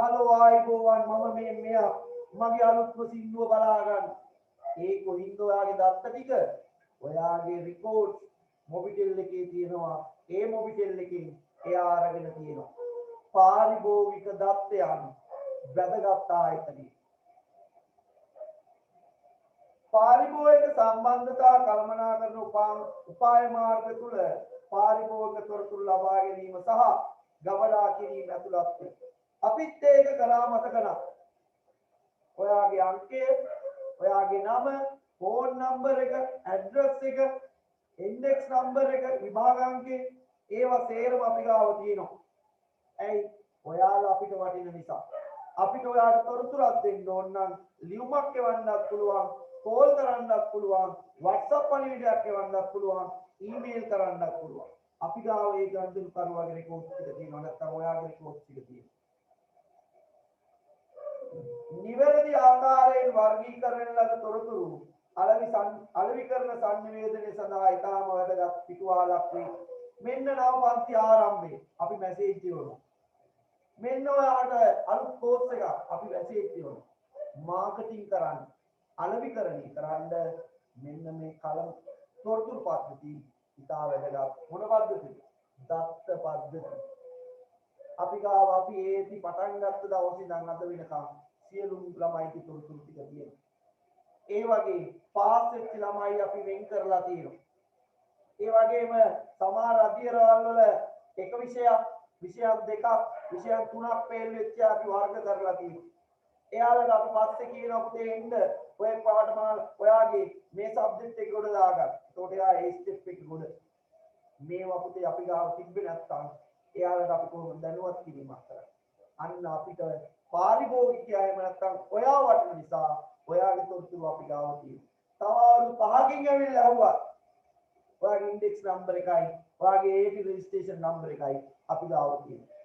හලෝ ආයිබෝවන් මම මෙයා මගේ අලුත්ම සින්දුව බලා ගන්න. ඒ කොහින්ද ඔයාගේ දත්ත ටික? ඔයාගේ රිකෝඩ් මොබිටෙල් එකේ තියෙනවා. ඒ මොබිටෙල් එකෙන් එයා අරගෙන තියෙනවා. පාරිභෝගික දත්තයන් වැදගත් ආයතනය. පාරිභෝගික සම්බන්ධතා කළමනාකරන උපාය මාර්ග තුල පාරිභෝගික තොරතුරු ලබා ගැනීම සහ ගබඩා කිරීම ඇතුළත් වේ. අපිත් ඒක කරා මතකනම් ඔයාගේ අංකය, ඔයාගේ නම, ෆෝන් නම්බර් එක, ඇඩ්‍රස් එක, ඉන්ඩෙක්ස් නම්බර් එක, විභාග අංකය ඒවා සේරම අපි ගාව තියෙනවා. ඇයි? ඔයාලා අපිට වටින නිසා. අපිට ඔයාලට තොරතුරක් දෙන්න ඕන නම් ලියුමක් එවන්නත් පුළුවන්, කෝල් කරන්නත් පුළුවන්, WhatsApp පණිවිඩයක් එවන්නත් පුළුවන්, ඊමේල් කරන්නත් පුළුවන්. අපි ගාව ඒ ගනුදෙනු කරුවාගේ රෙකෝඩ්ස් ටික තියෙනවා නැත්නම් ඔයාගේ රෙකෝඩ්ස් ටික තියෙනවා. නිවැරදි ආකාරයෙන් වර්ගීකරණ ලද තොරතුරු අලෙවි කරන සංනිවේදනය සඳහා ඉතාම වැදගත් පිටුවාලක් වේ. මෙන්න නව පන්ති ආරම්භයේ අපි මැසේජ් දෙනවා. මෙන්න ඔයාට අලුත් කෝස් එකක් අපි මැසේජ් දෙනවා. මාකටිං කරන්න, අලෙවිකරණය කරන්න මෙන්න මේ කලම් තොරතුරු පද්ධති ඉතා වැදගත්. මොන පද්ධතිද? දත්ත පද්ධති. අපි ගාව අපි ඒටි පටන් ගත්ත දවසේ ඉඳන් අද වෙනකම් සියලු ළමයිගේ තොරතුරු ටික තියෙනවා. ඒ වගේ පාස් වෙච්ච ළමයි අපි වෙන් කරලා තියෙනවා. ඒ වගේම සමහර අධ්‍යයනවල වල එක විෂයක්, විෂයක් දෙකක්, විෂයක් තුනක් ෆේල් වෙච්ච අපි වර්ග කරලා තියෙනවා. එයාලට අපි පස්සේ කියනවා පුතේ එන්න ඔය පාඩම ඔයාගේ මේ සබ්ජෙක්ට් එක උඩ දාගන්න. ඒකට එයා ඒ ස්ටෙප් එක උඩ මේවා පුතේ අපි ගාව තිබ්බේ නැත්තම් එයාලට අපි කොහොමද දැනුවත් කිරීමක් කරන්නේ. අන්න අපිට පාරිභෝගිකයම නැත්තම් ඔයා වටින නිසා ඔයාගේ තොරතුරු අපි ගාව තියෙනවා. තව අවුරුදු 5කින් ඇවිල්ලා ඇහුවා ඔයාගේ ඉන්ඩෙක්ස් නම්බර් එකයි, ඔයාගේ AT රෙජිස්ට්‍රේෂන් නම්බර් එකයි අපි ගාව තියෙනවා.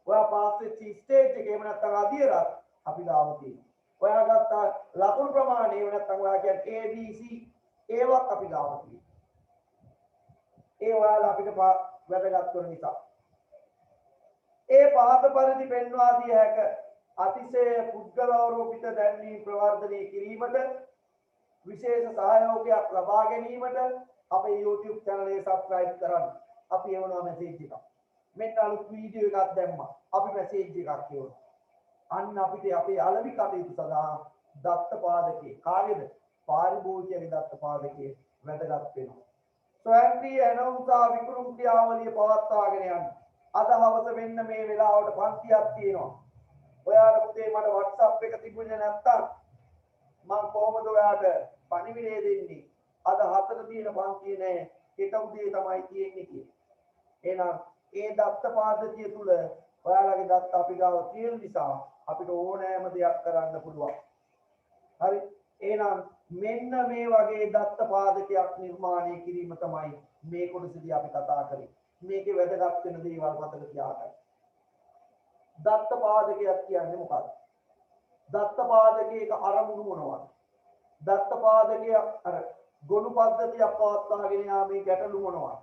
ඔයා පාස් වෙච්ච ස්ටේජ් එක එහෙම නැත්තම් අධියරත් අපි ගාව තියෙනවා. ඔයා ගත්ත ලකුණු ප්‍රමාණය එහෙම නැත්තම් ඔයා කියන්නේ A B C ඒවත් අපි ගාව තියෙනවා. ඒ ඔයාලා අපිට වැදගත් කරන නිසා ඒ පහත පරිදි පෙන්වා දිය හැක අතිශය පුද්ගලවරෝපිත දැන්වීම් ප්‍රවර්ධනය කිරීමට විශේෂ සහයෝගයක් ලබා ගැනීමට අපේ YouTube channel එක subscribe කරන්න. අපි එවනවා මැසේජ් එකක්. මෙන්න අලුත් වීඩියෝ එකක් දැම්මා. අපි මැසේජ් එකක් එවනවා. අන්න අපිට අපේ අලෙවි කටයුතු සඳහා දත්ත පාදකේ කාර්යද පාරිභෝගිකයේ දත්ත පාදකේ වැදගත් වෙනවා. ස්වයංක්‍රීය ඇනවුම් සහ විකුණුම් ක්‍රියාවලිය පවත්වාගෙන යන්න. අද හවස මෙන්න මේ වෙලාවට පන්තියක් තියෙනවා. ඔයාට පුතේ මට WhatsApp එක තිබුණේ නැත්තම් මම කොහොමද ඔයාට පණිවිඩය දෙන්නේ? අද 4 තියෙන පන්තිය නෑ. හෙට උදේ තමයි තියෙන්නේ කියලා. එහෙනම් ඒ දත්ත පාදතිය තුල ඔයාලගේ දත්ත අපි ගාව තියෙන නිසා අපිට ඕනෑම දෙයක් කරන්න පුළුවන්. හරි. එහෙනම් මෙන්න මේ වගේ දත්ත පාදකයක් නිර්මාණය කිරීම තමයි මේ කොටසදී අපි කතා කරන්නේ. මේකේ වැදගත් වෙන දේවල් මතක තියාගන්න. දත්ත පාදකයක් කියන්නේ මොකක්ද? දත්ත පාදකයක අරමුණු මොනවද? දත්ත පාදකය අර ගොනු පද්ධතියක් පවත්වාගෙන යාමේ ගැටලු මොනවද?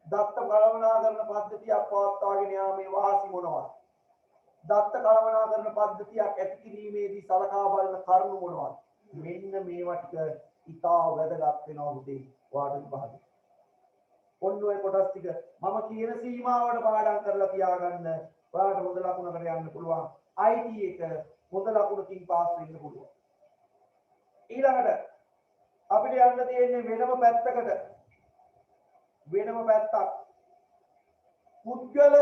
දත්ත කළමනාකරන පද්ධතියක් පවත්වාගෙන යාමේ වාසි මොනවද? දත්ත කළමනාකරන පද්ධතියක් ඇති කිරීමේදී සලකා බලන කරුණු මොනවද? මෙන්න මේවා ටික ඉතා වැදගත් වෙනවා උදේ වාඩි විභාගෙ. ඔන්න ඔය කොටස් ටික මම කියන සීමාවට පාඩම් කරලා තියාගන්න. ඔයාලට හොඳ ලකුණකට යන්න පුළුවන්. IT එක හොඳ ලකුණකින් පාස් වෙන්න පුළුවන්. ඊළඟට අපිට යන්න තියෙන්නේ වෙනම පැත්තකට. වෙනම පැත්තක්. පුද්ගල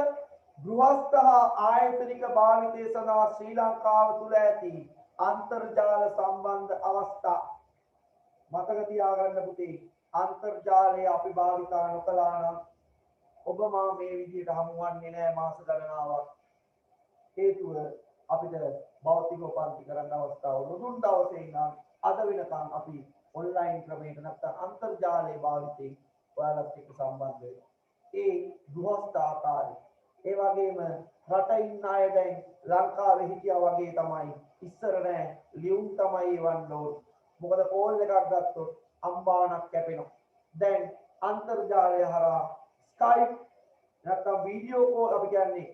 ගෘහස්ත හා ආයතනික භාවිතය සඳහා ශ්‍රී ලංකාව තුළ ඇති අන්තර්ජාල සම්බන්ධ අවස්ථා. මතක තියාගන්න පුතේ, අන්තර්ජාලය අපි භාවිතා නොකළා නම් ඔබ මා මේ විදිහට හමුවන්නේ නැහැ මාස ගණනාවක්. හේතුව අපිට භෞතිකව පන්ති කරන්න අවස්ථාව නොදුන් දවසේ ඉඳන් අද වෙනකන් අපි ඔන්ලයින් ක්‍රමයකට නැත්නම් අන්තර්ජාලයේ භාවිතයෙන් ඔයාලත් එක්ක සම්බන්ධ වෙනවා. ඒ ගෘහස්ත ආකාරය. ඒ වගේම රට ඉන්න අය දැන් ලංකාවේ හිටියා වගේ තමයි. ඉස්සර නෑ ලියුම් තමයි එවන්න ඕන. මොකද කෝල් එකක් ගත්තොත් අම්බානක් කැපෙනවා. දැන් අන්තර්ජාලය හරහා Skype නැත්නම් වීඩියෝ කෝල් අපි කියන්නේ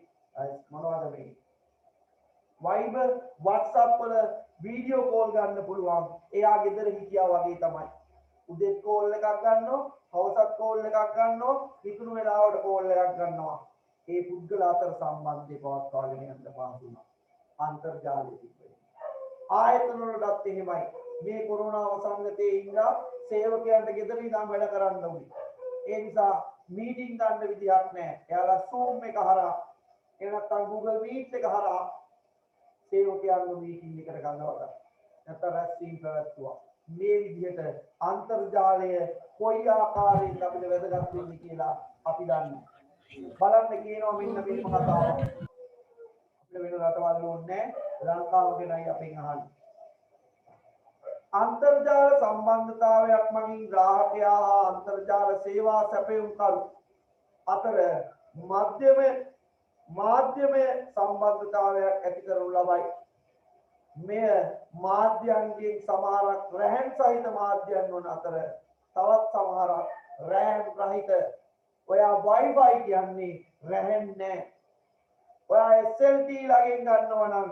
මොනවද මේ Viber WhatsApp වල වීඩියෝ කෝල් ගන්න පුළුවන්. එයා ගෙදර හිටියා වගේ තමයි. උදේත් කෝල් එකක් ගන්නවා, හවසත් කෝල් එකක් ගන්නවා, විකුණු වෙලාවට කෝල් එකක් ගන්නවා. ඒ පුද්ගල අතර සම්බන්ධය පවත්වාගෙන යන්න පහසු වෙනවා. අන්තර්ජාලය තිබෙන්නේ. ආයතන වලටත් එහෙමයි. මේ කොරෝනා වසංගතයේ ඉඳලා සේවකයන්ට ගෙදර ඉඳන් වැඩ කරන්න උනේ. ඒ නිසා මීටින් ගන්න විදියක් නැහැ. එයාලා Zoom එක හරහා එහෙම නැත්නම් Google Meet එක හරහා සේවකයන්ව මීටින් එකට ගන්නවා. නැත්නම් රැස්වීම් පැවැත්වුවා. මේ විදිහට අන්තර්ජාලය කොයි ආකාරයෙන් අපිට වැදගත් වෙන්නේ කියලා අපි දන්නවා. බලන්න කියනවා මෙන්න මෙහෙම කතාවක්. අපිට වෙන රටවල් ඕනේ ලංකාව ගැනයි අපෙන් අහන්නේ. අන්තර්ජාල සම්බන්ධතාවයක් මගින් ග්‍රාහකයා හා අන්තර්ජාල සේවා සැපයුම්කරු අතර මාධ්‍යමය සම්බන්ධතාවයක් ඇති කරනු ලබයි. මෙය මාධ්‍යයන්ගෙන් සමහරක් රැහන් සහිත මාධ්‍යයන් වන අතර තවත් සමහරක් රැහන් රහිත. ඔයා Wi-Fi කියන්නේ රැහන් නෑ. ඔයා SLT ළඟින් ගන්නවා නම්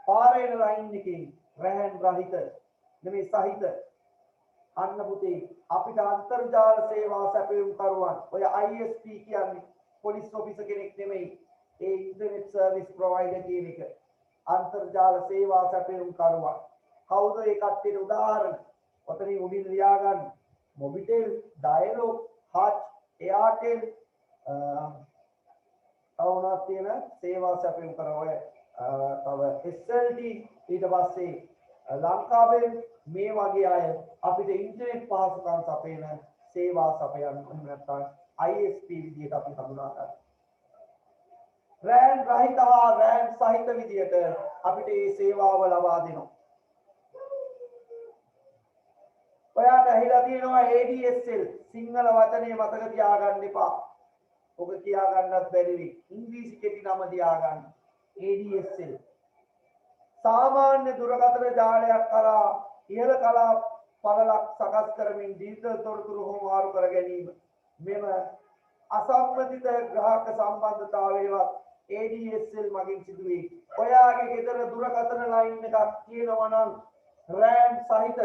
පාරේ යන ලයින් එකකින් රැහන් රහිත නෙමෙයි සහිත. අන්න පුතේ අපිට අන්තර්ජාල සේවා සැපයුම් කරුවන් ඔය ISP කියන්නේ පොලිස් ඔෆිසර් කෙනෙක් නෙමෙයි. ඒ ඉන්ටර්නෙට් සර්විස් ප්‍රොවයිඩර් කියන එක. අන්තර්ජාල සේවා සැපයුම් කරුවන්. කවුද ඒ කට්ටියට උදාහරණ? ඔතනින් උඩින් ලියා ගන්න. මොබිටෙල්, ඩයලොග්, හච්, එයාටෙල් තවුණක් තියෙන සේවා සැපයුම් කරන ඔය තව SLT ඊට පස්සේ ලංකාවේ මේ වගේ අය අපිට ඉන්ටර්නෙට් පහසුකම් සපයන සේවා සපයන නැත්නම් ISP විදිහට අපි හඳුනා ගන්නවා. රෑන් රහිත හා රෑන් සහිත විදිහට අපිට මේ සේවාව ලබා දෙනවා. ඔයාට ඇහිලා තියෙනවා ADSL සිංහල වචනේ මතක තියාගන්න එපා. ඔබ කියා ගන්නත් බැරි වෙයි. ඉංග්‍රීසි කෙටි නම තියාගන්න. ADSL සාමාන්‍ය දුරකථන ජාලයක් කරා ඉහළ කලා පළලක් සකස් කරමින් ඩිජිටල් තොරතුරු හොමාරු කර ගැනීම. මෙම අසම්මතිත ග්‍රාහක සම්බන්ධතාවයවත් ADSL මගින් සිදුවේ. ඔයාගේ ගෙදර දුරකථන ලයින් එකක් තියෙනවා නම් RAM සහිත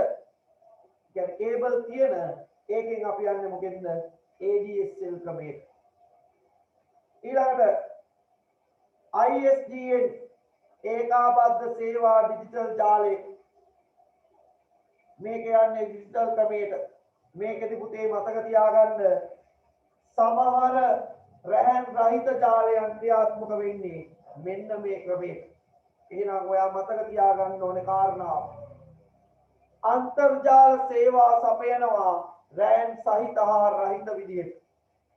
කියන්නේ කේබල් තියෙන ඒකෙන් අපි යන්නේ මොකෙන්ද? ADSL ක්‍රමයට. ඊළඟට ISDN ඒකාබද්ධ සේවා ඩිජිටල් ජාලය. මේක යන්නේ ඩිජිටල් ක්‍රමයට. මේකෙදි පුතේ මතක තියාගන්න සමහර රැහන් රහිත ජාලයන් ක්‍රියාත්මක වෙන්නේ මෙන්න මේ ක්‍රමයේ. එහෙනම් ඔයා මතක තියාගන්න ඕනේ කාරණාව. අන්තර්ජාල සේවා සපයනවා රැහන් සහිත හා රහිත විදියට.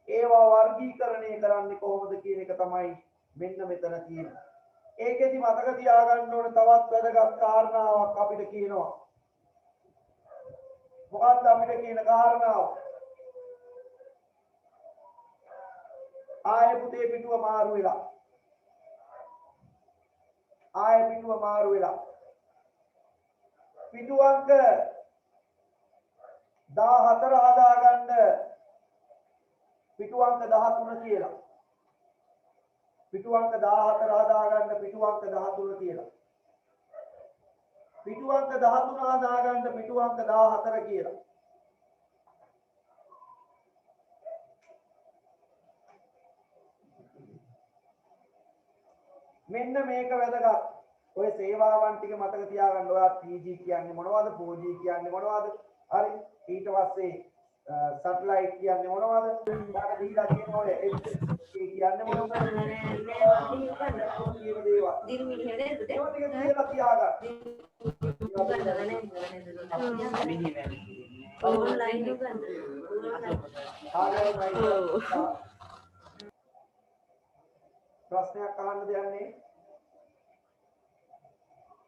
ඒවා වර්ගීකරණය කරන්නේ කොහොමද කියන එක තමයි මෙන්න මෙතන තියෙන්නේ. ඒකෙදි මතක තියාගන්න ඕනේ තවත් වැදගත් කාරණාවක් අපිට කියනවා. මොකක්ද අපිට කියන කාරණාව? ආයෙ පුතේ පිටුව මාරු වෙලා. ආයෙ පිටුව මාරු වෙලා. පිටු අංක 14 හදාගන්න පිටු අංක 13 කියලා. පිටු අංක 14 හදාගන්න පිටු අංක 13 කියලා. පිටු අංක 13 හදාගන්න පිටු අංක 14 කියලා. මෙන්න මේක වැදගත්. ඔය සේවාවන් ටික මතක තියාගන්න. ඔයා 3G කියන්නේ මොනවද? 4G කියන්නේ මොනවද? හරි. ඊට පස්සේ සැටලයිට් කියන්නේ මොනවද? ඊට දීලා තියෙන ඔය කියන්නේ මොනවද? දිර්මි හෙලෙද? ඒක ටික කියලා තියාගන්න. ඔන්ලයින් එක ගන්න. ප්‍රශ්නයක් අහන්න දෙන්නේ.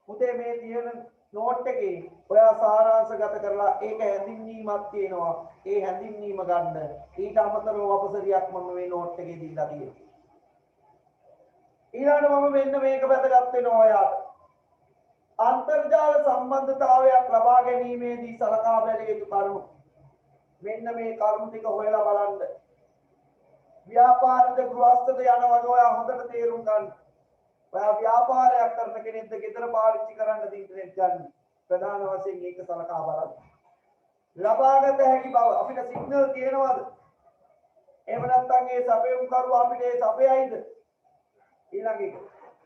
පුතේ මේ තියෙන නෝට් එකේ ඔයා සාරාංශගත කරලා ඒක හැඳින්වීමක් තියෙනවා. ඒ හැඳින්වීම ගන්න. ඊට අමතරව වපසරියක් මම මේ නෝට් එකේ දීලා තියෙනවා. ඊළඟට මම මෙන්න මේක වැදගත් වෙනවා ඔයාට. අන්තර්ජාල සම්බන්ධතාවයක් ලබා ගැනීමේදී සලකා බැලිය යුතු කරුණු. මෙන්න මේ කරුණු ටික හොයලා බලන්න. ව්‍යාපාරික ගෘහස්ථද යනවද ඔයා හොඳට තේරුම් ගන්න. ඔයා ව්‍යාපාරයක් කරන කෙනෙක්ද ගෙදර පාවිච්චි කරන්නද ඉන්ටර්නෙට් ගන්න. ප්‍රධාන වශයෙන් ඒක සලකා බලන්න. ලබාගත හැකි බව අපිට සිග්නල් තියෙනවද? එහෙම නැත්නම් ඒ සපයුම් කරුවා අපිට ඒ සපයයිද? ඊළඟ එක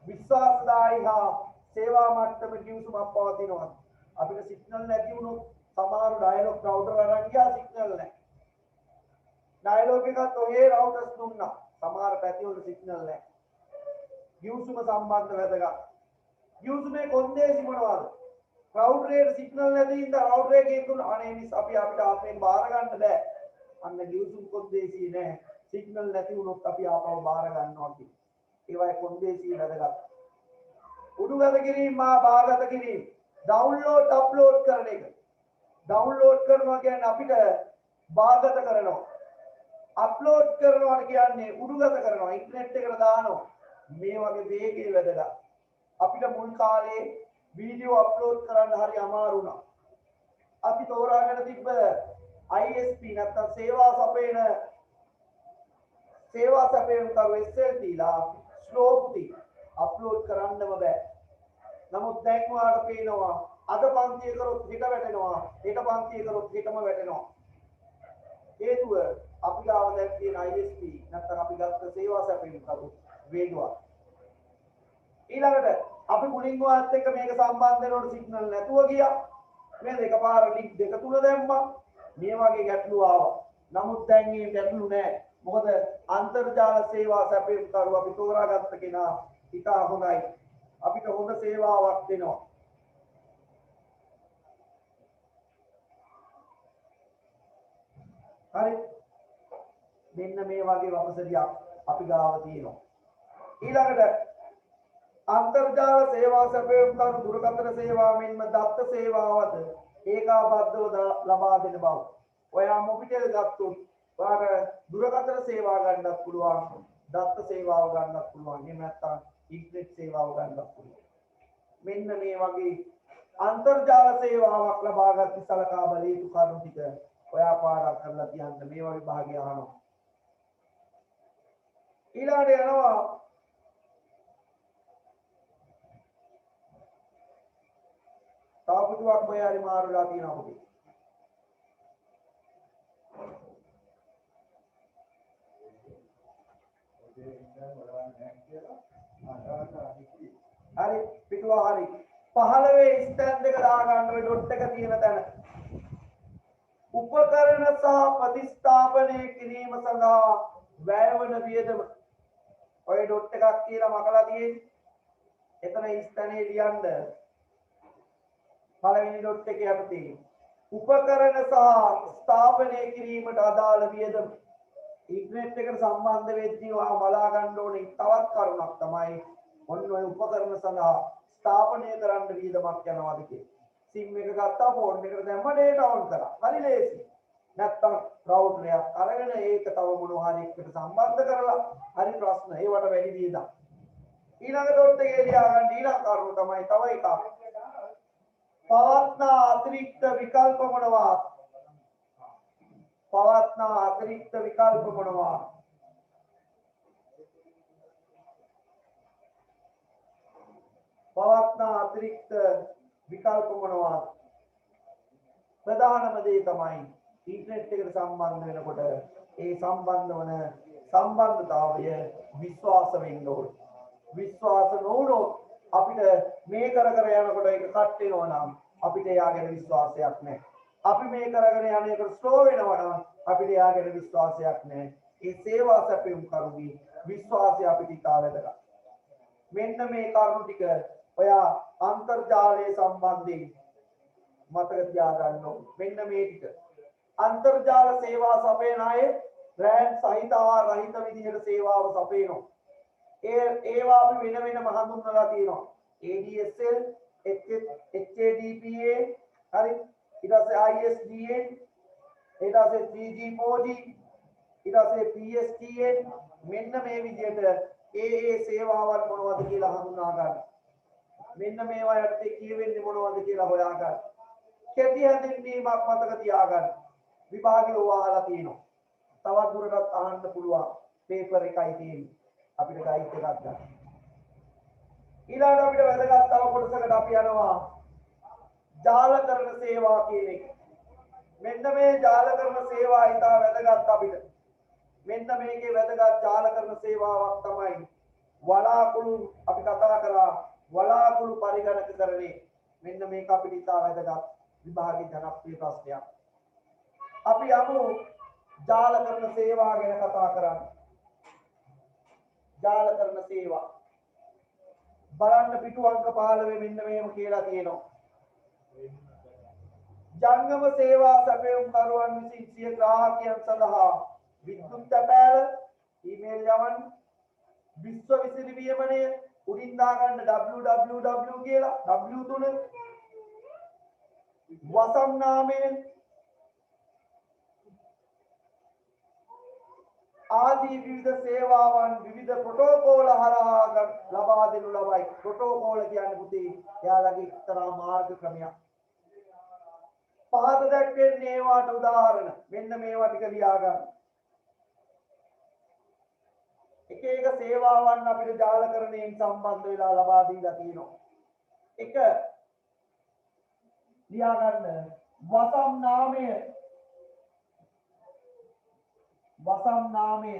විශ්වාසදායී හා සේවා මට්ටම කිව්සුමක් පවතිනවා. අපිට සිග්නල් නැති වුණොත් සමහර ඩයලොග් රවුටර් අරන් ගියා සිග්නල් නැහැ. ඩයලොග් එකත් ඔහේ රවුටර්ස් දුන්නා. සමහර පැති වල සිග්නල් නැහැ. කිව්සුම සම්බන්ධ වැදගත්. කිව්සුමේ කොන්දේසි මොනවද? රවුටර් එකේ සිග්නල් නැති ඉඳ රවුටර් එකේ දුන්න අනේ මිස් අපි අපිට ආපෙන් බාර ගන්න බෑ. අන්න කිව්සුම කොන්දේසි නැහැ. සිග්නල් නැති වුණොත් අපි ආපහු බාර ගන්නවා කියන්නේ. ඒවයි කොන්දේසි වැදගත්. උඩුගත කිරීම මා භාගත කිරීම ඩවුන්ලෝඩ් අප්ලෝඩ් කරන එක. ඩවුන්ලෝඩ් කරනවා කියන්නේ අපිට භාගත කරනවා. අප්ලෝඩ් කරනවා කියන්නේ උඩුගත කරනවා. ඉන්ටර්නෙට් එකට දානවා. මේ වගේ වේගය වැදගත්. අපිට මුල් කාලේ වීඩියෝ අප්ලෝඩ් කරන්න හරි අමාරු වුණා. අපි තෝරාගෙන තිබ්බ ISP නැත්නම් සේවා සපයන කරු SLTලා ස්ලෝ පුටි අප්ලෝඩ් කරන්නම බෑ. නමුත් දැන් ඔයාලට පේනවා අද පන්තිය කරොත් හිත වැටෙනවා. හෙට පන්තිය කරොත් හිතම වැටෙනවා. හේතුව අපි ගාව දැන් තියෙන ISP නැත්නම් අපි ගත්ත සේවා සපයන කරු වේගවත්. ඊළඟට අපි මුලින්ම වාත් එක්ක මේක සම්බන්ධ වෙනකොට සිග්නල් නැතුව ගියා. මේ දෙකපාර ලින්ක් දෙක තුන දැම්මා. මේ වගේ ගැටලු ආවා. නමුත් දැන් මේ ගැටලු නැහැ. මොකද අන්තර්ජාල සේවා සැපයීම් කරු අපි තෝරාගත්ත කෙනා ඉතා හොඳයි. අපිට හොඳ සේවාවක් දෙනවා. හරි. මෙන්න මේ වගේ වපසරියක් අපි ගාව තියෙනවා. ඊළඟට අන්තර්ජාල සේවා සැපයීම් කරු දුරකථන සේවා මෙන්ම දත්ත සේවාවද ඒකාබද්ධව ලබා දෙන බව. ඔයා මොබිටෙල් ගත්තොත් ඔයාට දුරකථන සේවා ගන්නත් පුළුවන්, දත්ත සේවාව ගන්නත් පුළුවන්. එහෙම නැත්නම් ඉන්ටර්නෙට් සේවාව ගන්නත් පුළුවන්. මෙන්න මේ වගේ අන්තර්ජාල සේවාවක් ලබාගත් සලකා බැලිය යුතු කරුණු ටික ඔයා පාඩම් කරලා තියන්න. මේ වගේ භාගය අහනවා. ඊළඟට යනවා තාපුතුවක් බයරි මාරුලා තියෙනවා පුතේ. හරි පිටුව හරි 15 ස්ටෑන්ඩ් එක දාගන්න ඔය ඩොට් එක තියෙන තැන උපකරණ සහ ප්‍රතිස්ථාපනය කිරීම සඳහා වැය වන වියදම ඔය ඩොට් එකක් කියලා මකලා තියෙන්නේ. එතන ස්ථානයේ ලියන්න පළවෙනි ඩොට් එක යටතේ උපකරණ සහ ස්ථාපනය කිරීමට අදාළ වියදම ඉන්ටර්නෙට් එකට සම්බන්ධ වෙද්දී ඔයා බලා ගන්න ඕනේ තවත් කරුණක් තමයි ඔන්න ඔය උපකරණ සඳහා ස්ථාපනය කරන්න වියදමක් යනවාද කියලා. සිම් එක ගත්තා ෆෝන් එකට දැම්ම ඩේටා ඔන් කරා. හරි ලේසි. නැත්තම් රවුටර් එකක් අරගෙන ඒක තව මොනවා හරි එකට සම්බන්ධ කරලා හරි ප්‍රශ්න ඒවට වැඩි වියදම්. ඊළඟ ඩොට් එකේ ලියා ගන්න ඊළඟ කරුණ තමයි තව එකක්. පවත්නා අතිරික්ත විකල්ප මොනවා? පවත්නා අතිරික්ත විකල්ප මොනවා? පවත්නා අතිරික්ත විකල්ප මොනවා? ප්‍රධානම දේ තමයි ඉන්ටර්නෙට් එකට සම්බන්ධ වෙනකොට ඒ සම්බන්ධ වන සම්බන්ධතාවය විශ්වාස වෙන්න ඕනේ. විශ්වාස නොවුනොත් අපිට මේ කර යනකොට ඒක කට් වෙනවා නම් අපිට එයා ගැන විශ්වාසයක් නැහැ. අපි මේ කරගෙන යන එක ස්ලෝ වෙනවා නම් අපිට එයා ගැන විශ්වාසයක් නැහැ. ඒ සේවා සැපයුම් කරුගේ විශ්වාසය අපිට ඉතා වැදගත්. මෙන්න මේ කරුණු ටික ඔයා අන්තර්ජාලය සම්බන්ධයෙන් මතක තියාගන්න ඕනේ. මෙන්න මේ ටික. අන්තර්ජාල සේවා සපයන අය බ්‍රෑන්ඩ් සහිත රහිත විදිහට සේවාව සපයනවා. ඒවා අපි වෙන වෙනම හඳුන්වලා තියෙනවා. ADSL, HADPA, හරි. ඊට පස්සේ ISDN, ඊට පස්සේ 3G 4G, ඊට පස්සේ PSTN මෙන්න මේ විදිහට ඒ සේවාවන් මොනවද කියලා හඳුනා ගන්න. මෙන්න මේවා යටතේ කියවෙන්නේ මොනවද කියලා හොයා ගන්න. කෙටි හැඳින්වීමක් මතක තියාගන්න. විභාගයේ ඔයාලා තියෙනවා. තවත් දුරටත් අහන්න පුළුවන්. පේපර් එකයි තියෙන්නේ. අපිට ගයිඩ් එකක් ගන්න. ඊළඟට අපිට වැදගත් තව කොටසකට අපි යනවා ජාලකරණ සේවා කියන එක. මෙන්න මේ ජාලකරණ සේවා ඉතා වැදගත් අපිට. මෙන්න මේකේ වැදගත් ජාලකරණ සේවාවක් තමයි වලාකුළු අපි කතා කරා වලාකුළු පරිගණකකරණය. මෙන්න මේක අපිට ඉතා වැදගත් විභාගයේ ජනප්‍රිය ප්‍රශ්නයක්. අපි යමු ජාලකරණ සේවා ගැන කතා කරන්න. ජාලකරණ සේවා බලන්න පිටු අංක 15 මෙන්න මේම කියලා තියෙනවා. ජංගම සේවා සැපයුම් කරුවන් විසින් සිය ග්‍රාහකයන් සඳහා විද්‍යුත් තැපෑල ඊමේල් යවන්න විශ්ව විසිරි වියමනය උඩින් දාගන්න www කියලා w3 වසම් නාමයෙන් ආදී විවිධ සේවාවන් විවිධ ප්‍රොටෝකෝල හරහා ලබා දෙනු ලබයි. ප්‍රොටෝකෝල කියන්නේ පුතේ එයාලගේ එක්තරා මාර්ග ක්‍රමයක්. පහත දැක්වෙන්නේ ඒවාට උදාහරණ. මෙන්න මේවා ටික ලියා ගන්න. එක එක සේවාවන් අපිට ජාලකරණයෙන් සම්බන්ධ වෙලා ලබා දීලා තියෙනවා. එක ලියා ගන්න වසම් නාමය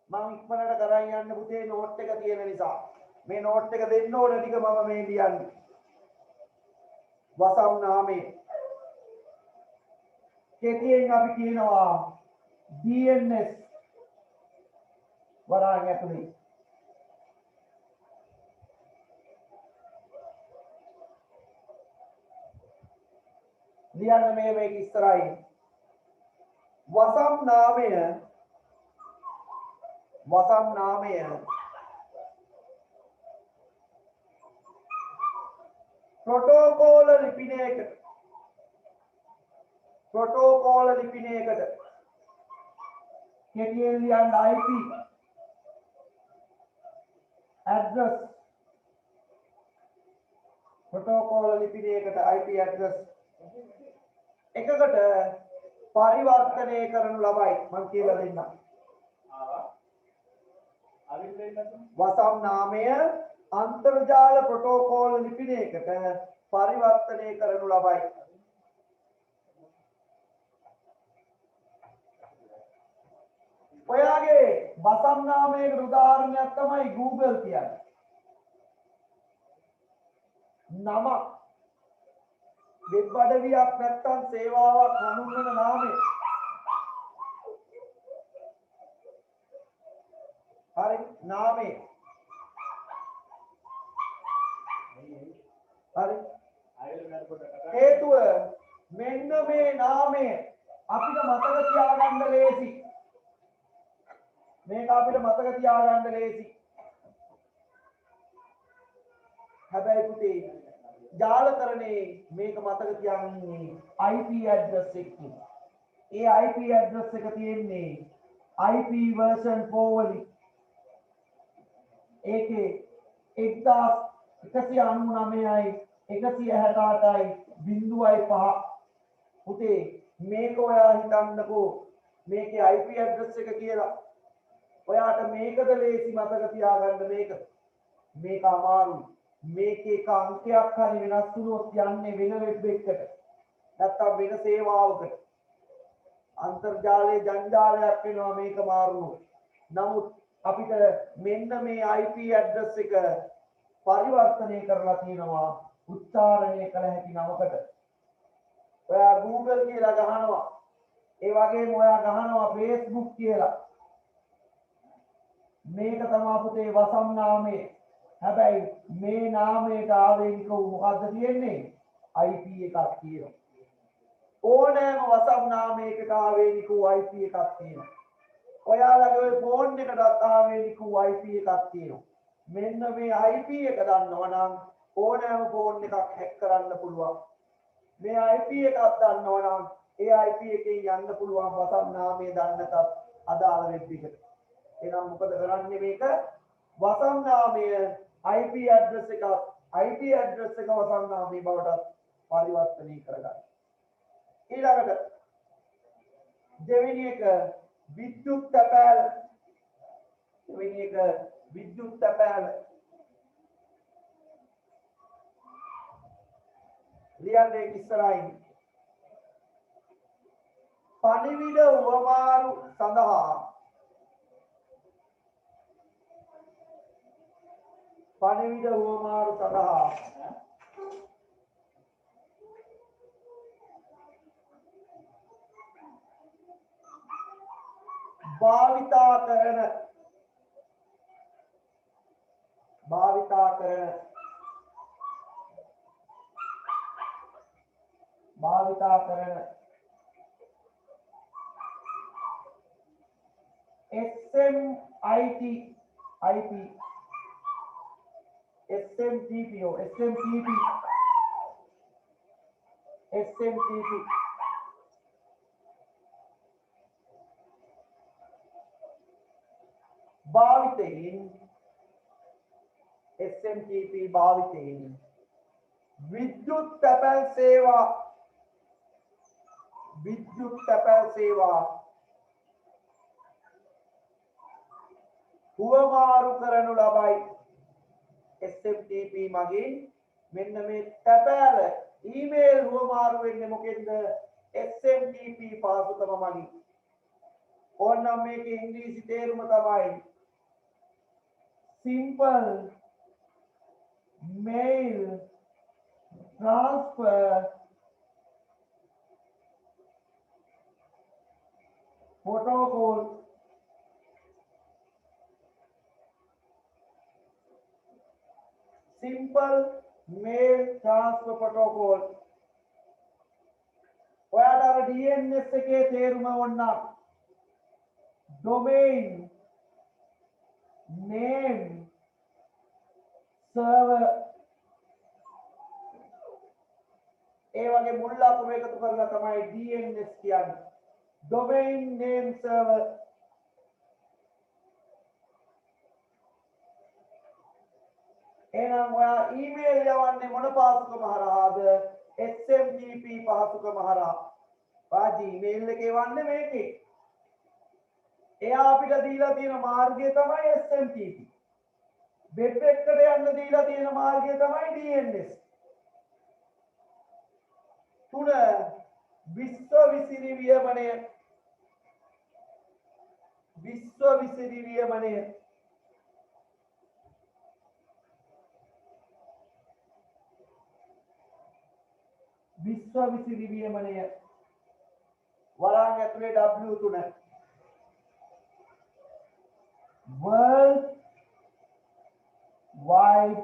මම ඉක්මනට කරන් යන්න පුතේ නෝට් එක තියෙන නිසා මේ නෝට් එක දෙන්න ඕන ටික මම මේ ලියන්නේ. වසම් නාමය කෙටියෙන් අපි කියනවා DNS වරාන් ඇතුලේ ලියන්න මේක ඉස්සරහින් වසම් නාමය ප්‍රොටෝකෝල ලිපිනයකට කෙටියෙන් ලියන්න IP address ප්‍රොටෝකෝල ලිපිනයකට IP address එකකට පරිවර්තනය කරනු ලබයි. මම කියලා දෙන්නම්. වසම් නාමය අන්තර්ජාල ප්‍රොටෝකෝල ලිපිනයකට පරිවර්තනය කරනු ලබයි. ඔයාගේ වසම් නාමයකට උදාහරණයක් තමයි Google කියන්නේ. නම වෙබ් අඩවියක් නැත්තම් සේවාවක් හඳුන්වන නාමය. හරි නාමය. හරි හේතුව මෙන්න මේ නාමය අපිට මතක තියාගන්න ලේසි. මේක අපිට මතක තියාගන්න ලේසි. හැබැයි පුතේ ජාලකරණේ මේක මතක තියාගන්නේ IP address එකකින්. ඒ IP address එක තියෙන්නේ IP version 4 වලින්. ඒකේ 1199යි 168යි 0.5. පුතේ මේක ඔයා හිතන්නකෝ මේකේ IP address එක කියලා. ඔයාට මේකද ලේසි මතක තියාගන්න මේක අමාරුයි. මේකේ එක අංකයක් හරි වෙනස් වුණොත් යන්නේ වෙන වෙබ් එකකට. නැත්තම් වෙන සේවාවකට. අන්තර්ජාලයේ ජංජාලයක් වෙනවා මේක මාරුනොත්. නමුත් අපිට මෙන්න මේ IP address එක පරිවර්තනය කරලා තියෙනවා උච්චාරණය කළ හැකි නමකට. ඔයා Google කියලා ගහනවා. ඒ වගේම ඔයා ගහනවා Facebook කියලා. මේක තමයි පුතේ වසම් නාමය. හැබැයි මේ නාමයට ආවේනික වූ මොකද්ද තියෙන්නේ? IP එකක් තියෙනවා. ඕනෑම වසම් නාමයකට ආවේනික වූ IP එකක් තියෙනවා. ඔයාලගේ ඔය ෆෝන් එකටත් ආවේනික වූ IP එකක් තියෙනවා. මෙන්න මේ IP එක දන්නවනම් ඕනෑම ෆෝන් එකක් හැක් කරන්න පුළුවන්. මේ IP එකක් දන්නවනම් ඒ IP එකෙන් යන්න පුළුවන් වසම් නාමය දන්නටත් අදාළ වෙබ් එකට. එහෙනම් මොකද කරන්නේ මේක? වසම් නාමය IP address එක වසම් නාමය බවට පරිවර්තනය කරගන්න. ඊළඟට දෙවෙනි එක විද්‍යුත් තැපෑල. ලියන්නේ ඉස්සරහින් පණිවිඩ උවමාරු සඳහා භාවිතා කරන SMTP භාවිතයෙන් විද්‍යුත් තැපැල් සේවා හුවමාරු කරනු ලබයි. SMTP මගින් මෙන්න මේ තැපෑල ඊමේල් හුවමාරු වෙන්නේ මොකෙන්ද? SMTP පාසුකම මගින්. ඕනනම් මේකේ ඉංග්‍රීසි තේරුම තමයි simple mail transfer protocol. Simple mail transfer protocol. ඔයාලා අර DNS එකේ තේරුම වුණා. domain name server ඒ වගේ මුල් අකුරු එකතු කරලා තමයි DNS කියන්නේ. domain name server. එහෙනම් ඔයා ඊමේල් යවන්නේ මොන පාසුකම හරහාද? SMTP පාසුකම හරහා. ඔයා Gmail එකේ වන්නේ මේකේ. එයා අපිට දීලා තියෙන මාර්ගය තමයි SMTP. වෙබ් එකට යන්න දීලා තියෙන මාර්ගය තමයි DNS. තුන විශ්ව විසිරිවියමනය විශ්ව විසිරි වියමනය වරාන් ඇතුලේ W3 World Wide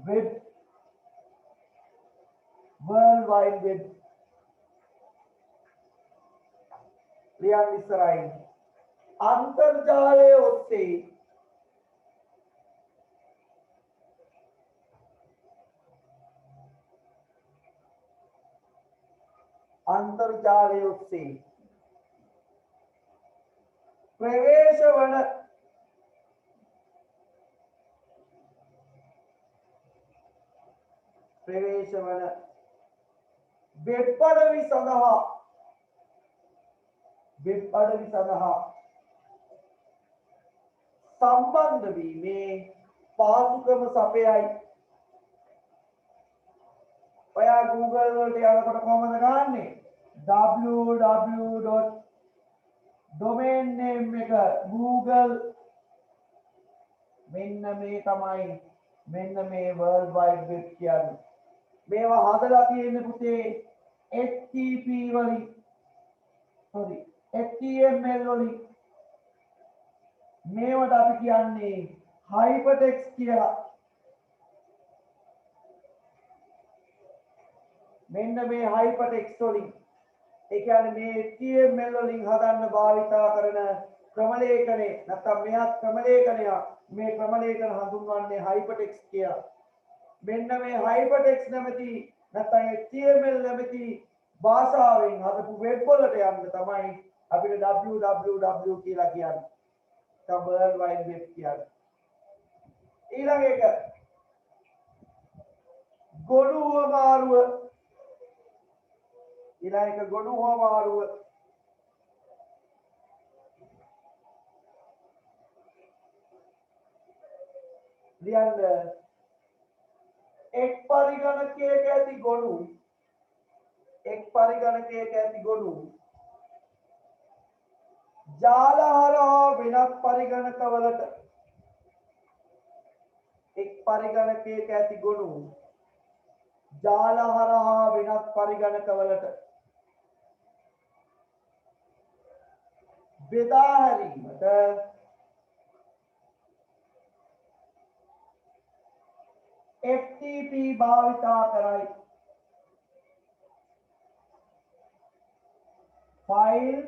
Web World Wide Web ලියන්න ඉස්සරහින් අන්තර්ජාලය ඔස්සේ ප්‍රවේශ වන වෙබ් අඩවි සඳහා සම්බන්ධ වීමේ පාසුකම සපයයි. ඔයා Google වලට යනකොට කොහොමද ගන්නෙ? www.domain name එක Google මෙන්න මේ තමයි මෙන්න මේ World Wide Web කියන්නේ. මේවා හදලා තියෙන්නේ පුතේ HTTP වලින් HTML වලින්. මේවට අපි කියන්නේ hypertext කියලා. මෙන්න මේ hypertext වලින් ඒ කියන්නේ මේ HTML වලින් හදන්න භාවිතා කරන ක්‍රමලේඛනේ නැත්නම් මෙයක් ක්‍රමලේඛනයක්. මේ ක්‍රමලේඛන හඳුන්වන්නේ hypertext කියලා. මෙන්න මේ hypertext නැමැති නැත්නම් HTML නැමැති භාෂාවෙන් හදපු වෙබ් වලට යන්න තමයි අපිට www කියලා කියන්නේ. World Wide Web කියන්නේ. ඊළඟ එක ගොනු හුවමාරුව ලියන්න එක් පරිගණකයක ඇති ගොනු ජාල හරහා වෙනත් පරිගණකවලට බෙදා හැරීමට FTP භාවිතා කරයි. File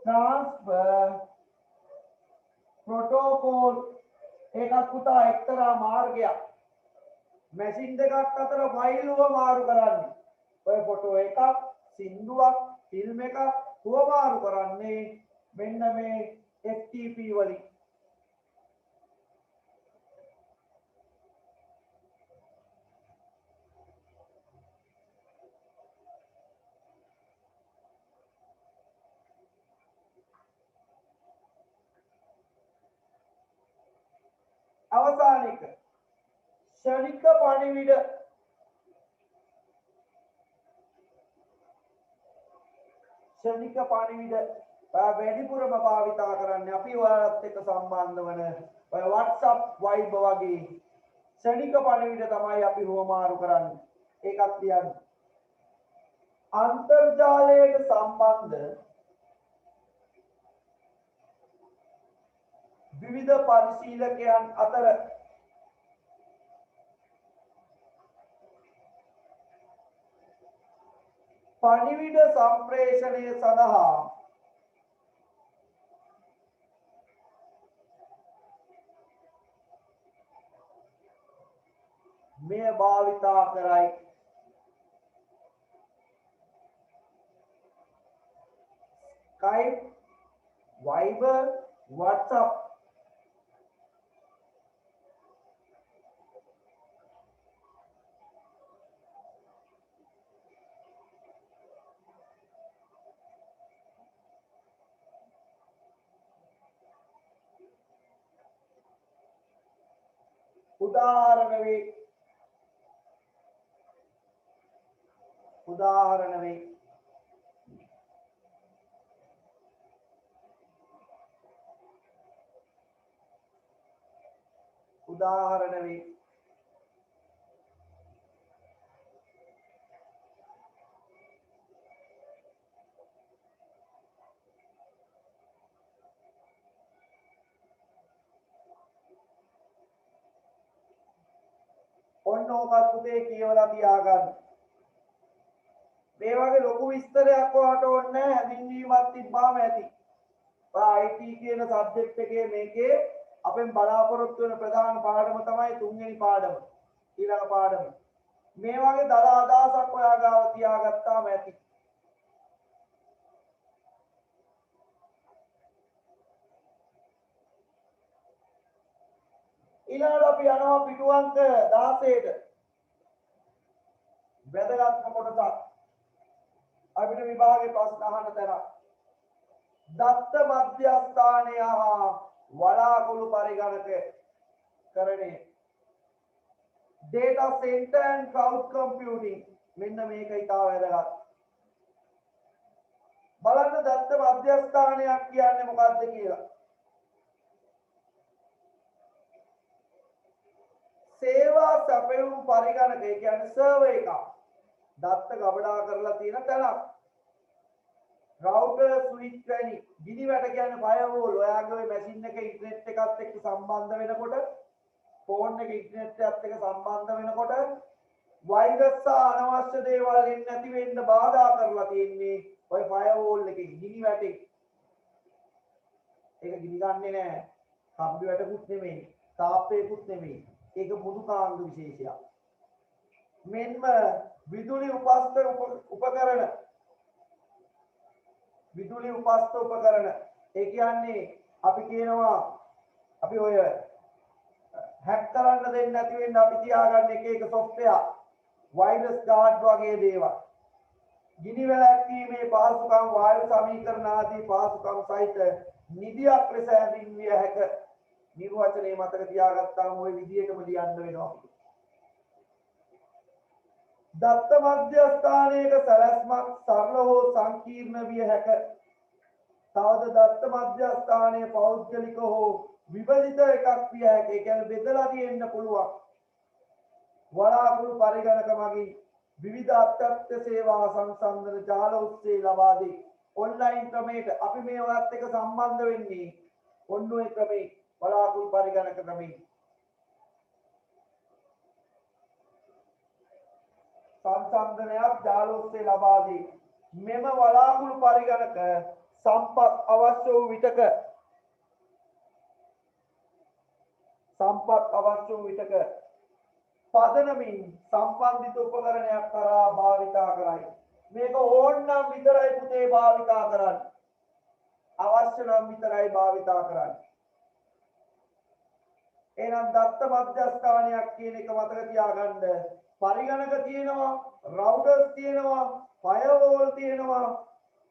Transfer Protocol එකක් පුතා එක්තරා මාර්ගයක්. මැෂින් දෙකක් අතර ෆයිල් හුවමාරු කරන්නේ. ඔය ෆොටෝ එකක්, සින්දුවක්, ෆිල්ම් එකක් හුවමාරු කරන්නේ මෙන්න මේ FTP වලින්. අවසාන එක ශනික පණිවිඩ වැඩිපුරම භාවිතා කරන්නේ අපි ඔයාලත් එක්ක සම්බන්ධ වන ඔය WhatsApp Viber වගේ ශනික පණිවිඩ තමයි අපි හුවමාරු කරන්නේ. ඒකත් කියන්නේ අන්තර්ජාලයට සම්බන්ධ විවිධ පරිශීලකයන් අතර පණිවිඩ සම්ප්‍රේෂණය සඳහා මෙය භාවිතා කරයි. Skype, Viber, WhatsApp උදාහරණ වේ. ඔන්න ඕකත් පුතේ කියවලා තියාගන්න. මේ වගේ ලොකු විස්තරයක් ඔයාලට ඕනේ නැහැ. හැඳින්වීමක් තිබ්බාම ඇති. IT කියන සබ්ජෙක්ට් එකේ මේකේ අපෙන් බලාපොරොත්තු වෙන ප්‍රධාන පාඩම තමයි 3 වෙනි පාඩම. ඊළඟ පාඩම. මේ වගේ දල අදහසක් ඔයා ගාව තියාගත්තාම ඇති. ඊළඟට අපි යනවා පිටු අංක 16ට. වැදගත්ම කොටසක්. අපිට විභාගයේ ප්‍රශ්න අහන්න තැන. දත්ත මධ්‍යස්ථානය හා වලාකුළු පරිගණකකරණය. data center and cloud computing. මෙන්න මේක ඉතාල වැදගත්. බලන්න දත්ත මධ්‍යස්ථානයක් කියන්නේ මොකක්ද කියලා. සේවා සැපයුම් පරිගණකය කියන්නේ සර්වර් එකක්. දත්ත ගබඩා කරලා තියෙන තැනක්. රවුටර් ස්විච් වැනි ගිනි වැට කියන්නේ ෆයර්වෝල්. ඔයාගේ ওই මැෂින් එක ඉන්ටර්නෙට් එකත් එක්ක සම්බන්ධ වෙනකොට ෆෝන් එක ඉන්ටර්නෙට් එකත් එක්ක සම්බන්ධ වෙනකොට වෛරස් සහ අනවශ්‍ය දේවල් එන්නේ නැති වෙන්න බාධා කරලා තියෙන්නේ ওই ෆයර්වෝල් එකේ ගිනි වැටේ. ඒක ගිනි ගන්නෙ නෑ. කම්බි වැටකුත් නෙමෙයි. තාප්පේකුත් නෙමෙයි. ඒක මුදු කාන්දු විශේෂයක්. මෙන්ම විදුලි උපස්ථ උපකරණ විදුලි උපස්ථ උපකරණ ඒ කියන්නේ අපි කියනවා අපි ඔය හැක් කරන්න දෙන්නේ නැති වෙන්න අපි තියාගන්න එක සොෆ්ට්වෙයාර් වෛරස් ගාඩ් වගේ දේවල්. ගිනි වැළැක්වීමේ පහසුකම් වායු සමීකරණ ආදී පහසුකම් සහිත නිදියක් ලෙස හැඳින්විය හැක. නිර්වචනයේ මතක තියාගත්තාම ওই විදිහටම ලියන්න වෙනවා. දත්ත මධ්‍යස්ථානයක සැලැස්මක් සරල හෝ සංකීර්ණ විය හැක. තවද දත්ත මධ්‍යස්ථානයේ පෞද්ගලික හෝ විභජිත එකක් විය හැක. ඒ කියන්නේ බෙදලා තියෙන්න පුළුවන්. වලාකුළු පරිගණක මගින් විවිධ අත්‍යන්ත සේවා සංසන්දන ජාල ඔස්සේ ලබා දී ඔන්ලයින් ක්‍රමයකට අපි මේ ඔයත් එක්ක සම්බන්ධ වෙන්නේ ඔන්න ඔය ක්‍රමේ වලාකුළු පරිගණක ක්‍රමේ. සංසන්දනයක් ජාල ඔස්සේ ලබා දී මෙම වලාකුළු පරිගණක සම්පත් අවශ්‍ය වූ විටක පදනමින් සම්බන්ධිත උපකරණයක් කරා භාවිතා කරයි. මේක ඕනනම් විතරයි පුතේ භාවිතා කරන්න. අවශ්‍ය නම් විතරයි භාවිතා කරන්න. එහෙනම් දත්ත මධ්‍යස්ථානයක් කියන එක මතක තියාගන්න. පරිගණක තියෙනවා, රවුටර්ස් තියෙනවා, ෆයර්වෝල් තියෙනවා,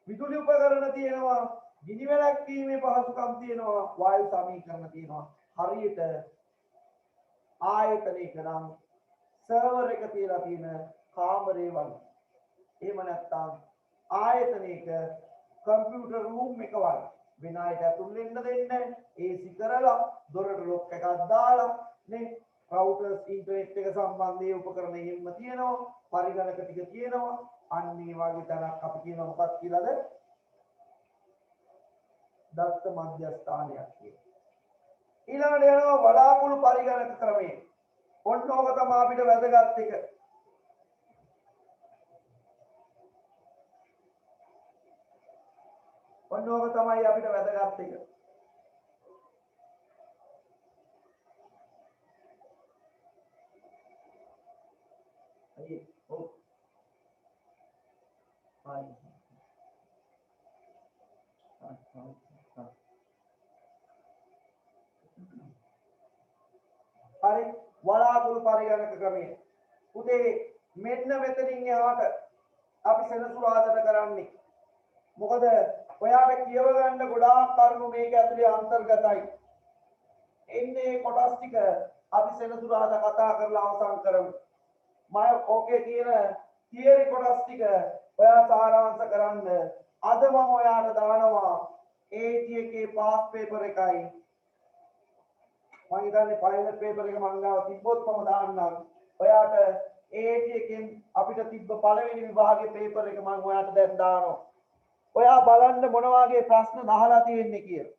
විදුලි උපකරණ තියෙනවා, ගිනි වැළැක්වීමේ පහසුකම් තියෙනවා, වායු සමීකරණ තියෙනවා. හරියට ආයතනයක නම් සර්වර් එක තියලා තියෙන කාමරේ වගේ. එහෙම නැත්නම් ආයතනයක කම්පියුටර් රූම් එක වගේ. වෙන අයට ඇතුල් වෙන්න දෙන්නේ AC කරලා දොරට ලොක් එකක් දාලා නේ රවුටර්ස් ඉන්ටර්නෙට් එක සම්බන්ධයේ උපකරණ එහෙම තියෙනවා. පරිගණක ටික තියෙනවා. අන්න මේ වගේ තැනක් අපි කියන මොකක්ද කියලාද? දත්ත මධ්‍යස්ථානයක් කියලා. ඊළඟට යනවා වලාකුළු පරිගණක ක්‍රමය. ඔන්න ඕක තමයි අපිට වැදගත් එක. ඔන්න ඕක තමයි අපිට වැදගත් එක. අයියේ ඔව්. හරි වලාකුළු පරිගණක ක්‍රමය. පුතේ මෙන්න මෙතනින් එහාට අපි සෙනසුරාදාට කරන්නේ. මොකද ඔයාට කියව ගන්න ගොඩාක් කරුණු මේක ඇතුලේ අන්තර්ගතයි. එන්නේ කොටස් ටික අපි සෙනසුරාදා කතා කරලා අවසන් කරමු. මම ඕකේ තියෙන තියරි කොටස් ටික ඔයා සාරාංශ කරන්න. අද මම ඔයාට දානවා AT එකේ පාස් පේපර් එකයි. මම හිතන්නේ ෆයිනල් පේපර් එක මම ගාව තිබ්බොත් මම දාන්නම්. ඔයාට AT එකෙන් අපිට තිබ්බ පළවෙනි විභාගයේ පේපර් එක මම ඔයාට දැන් දානවා. ඔයා බලන්න මොන වගේ ප්‍රශ්න අහලා තියෙන්නේ කියලා.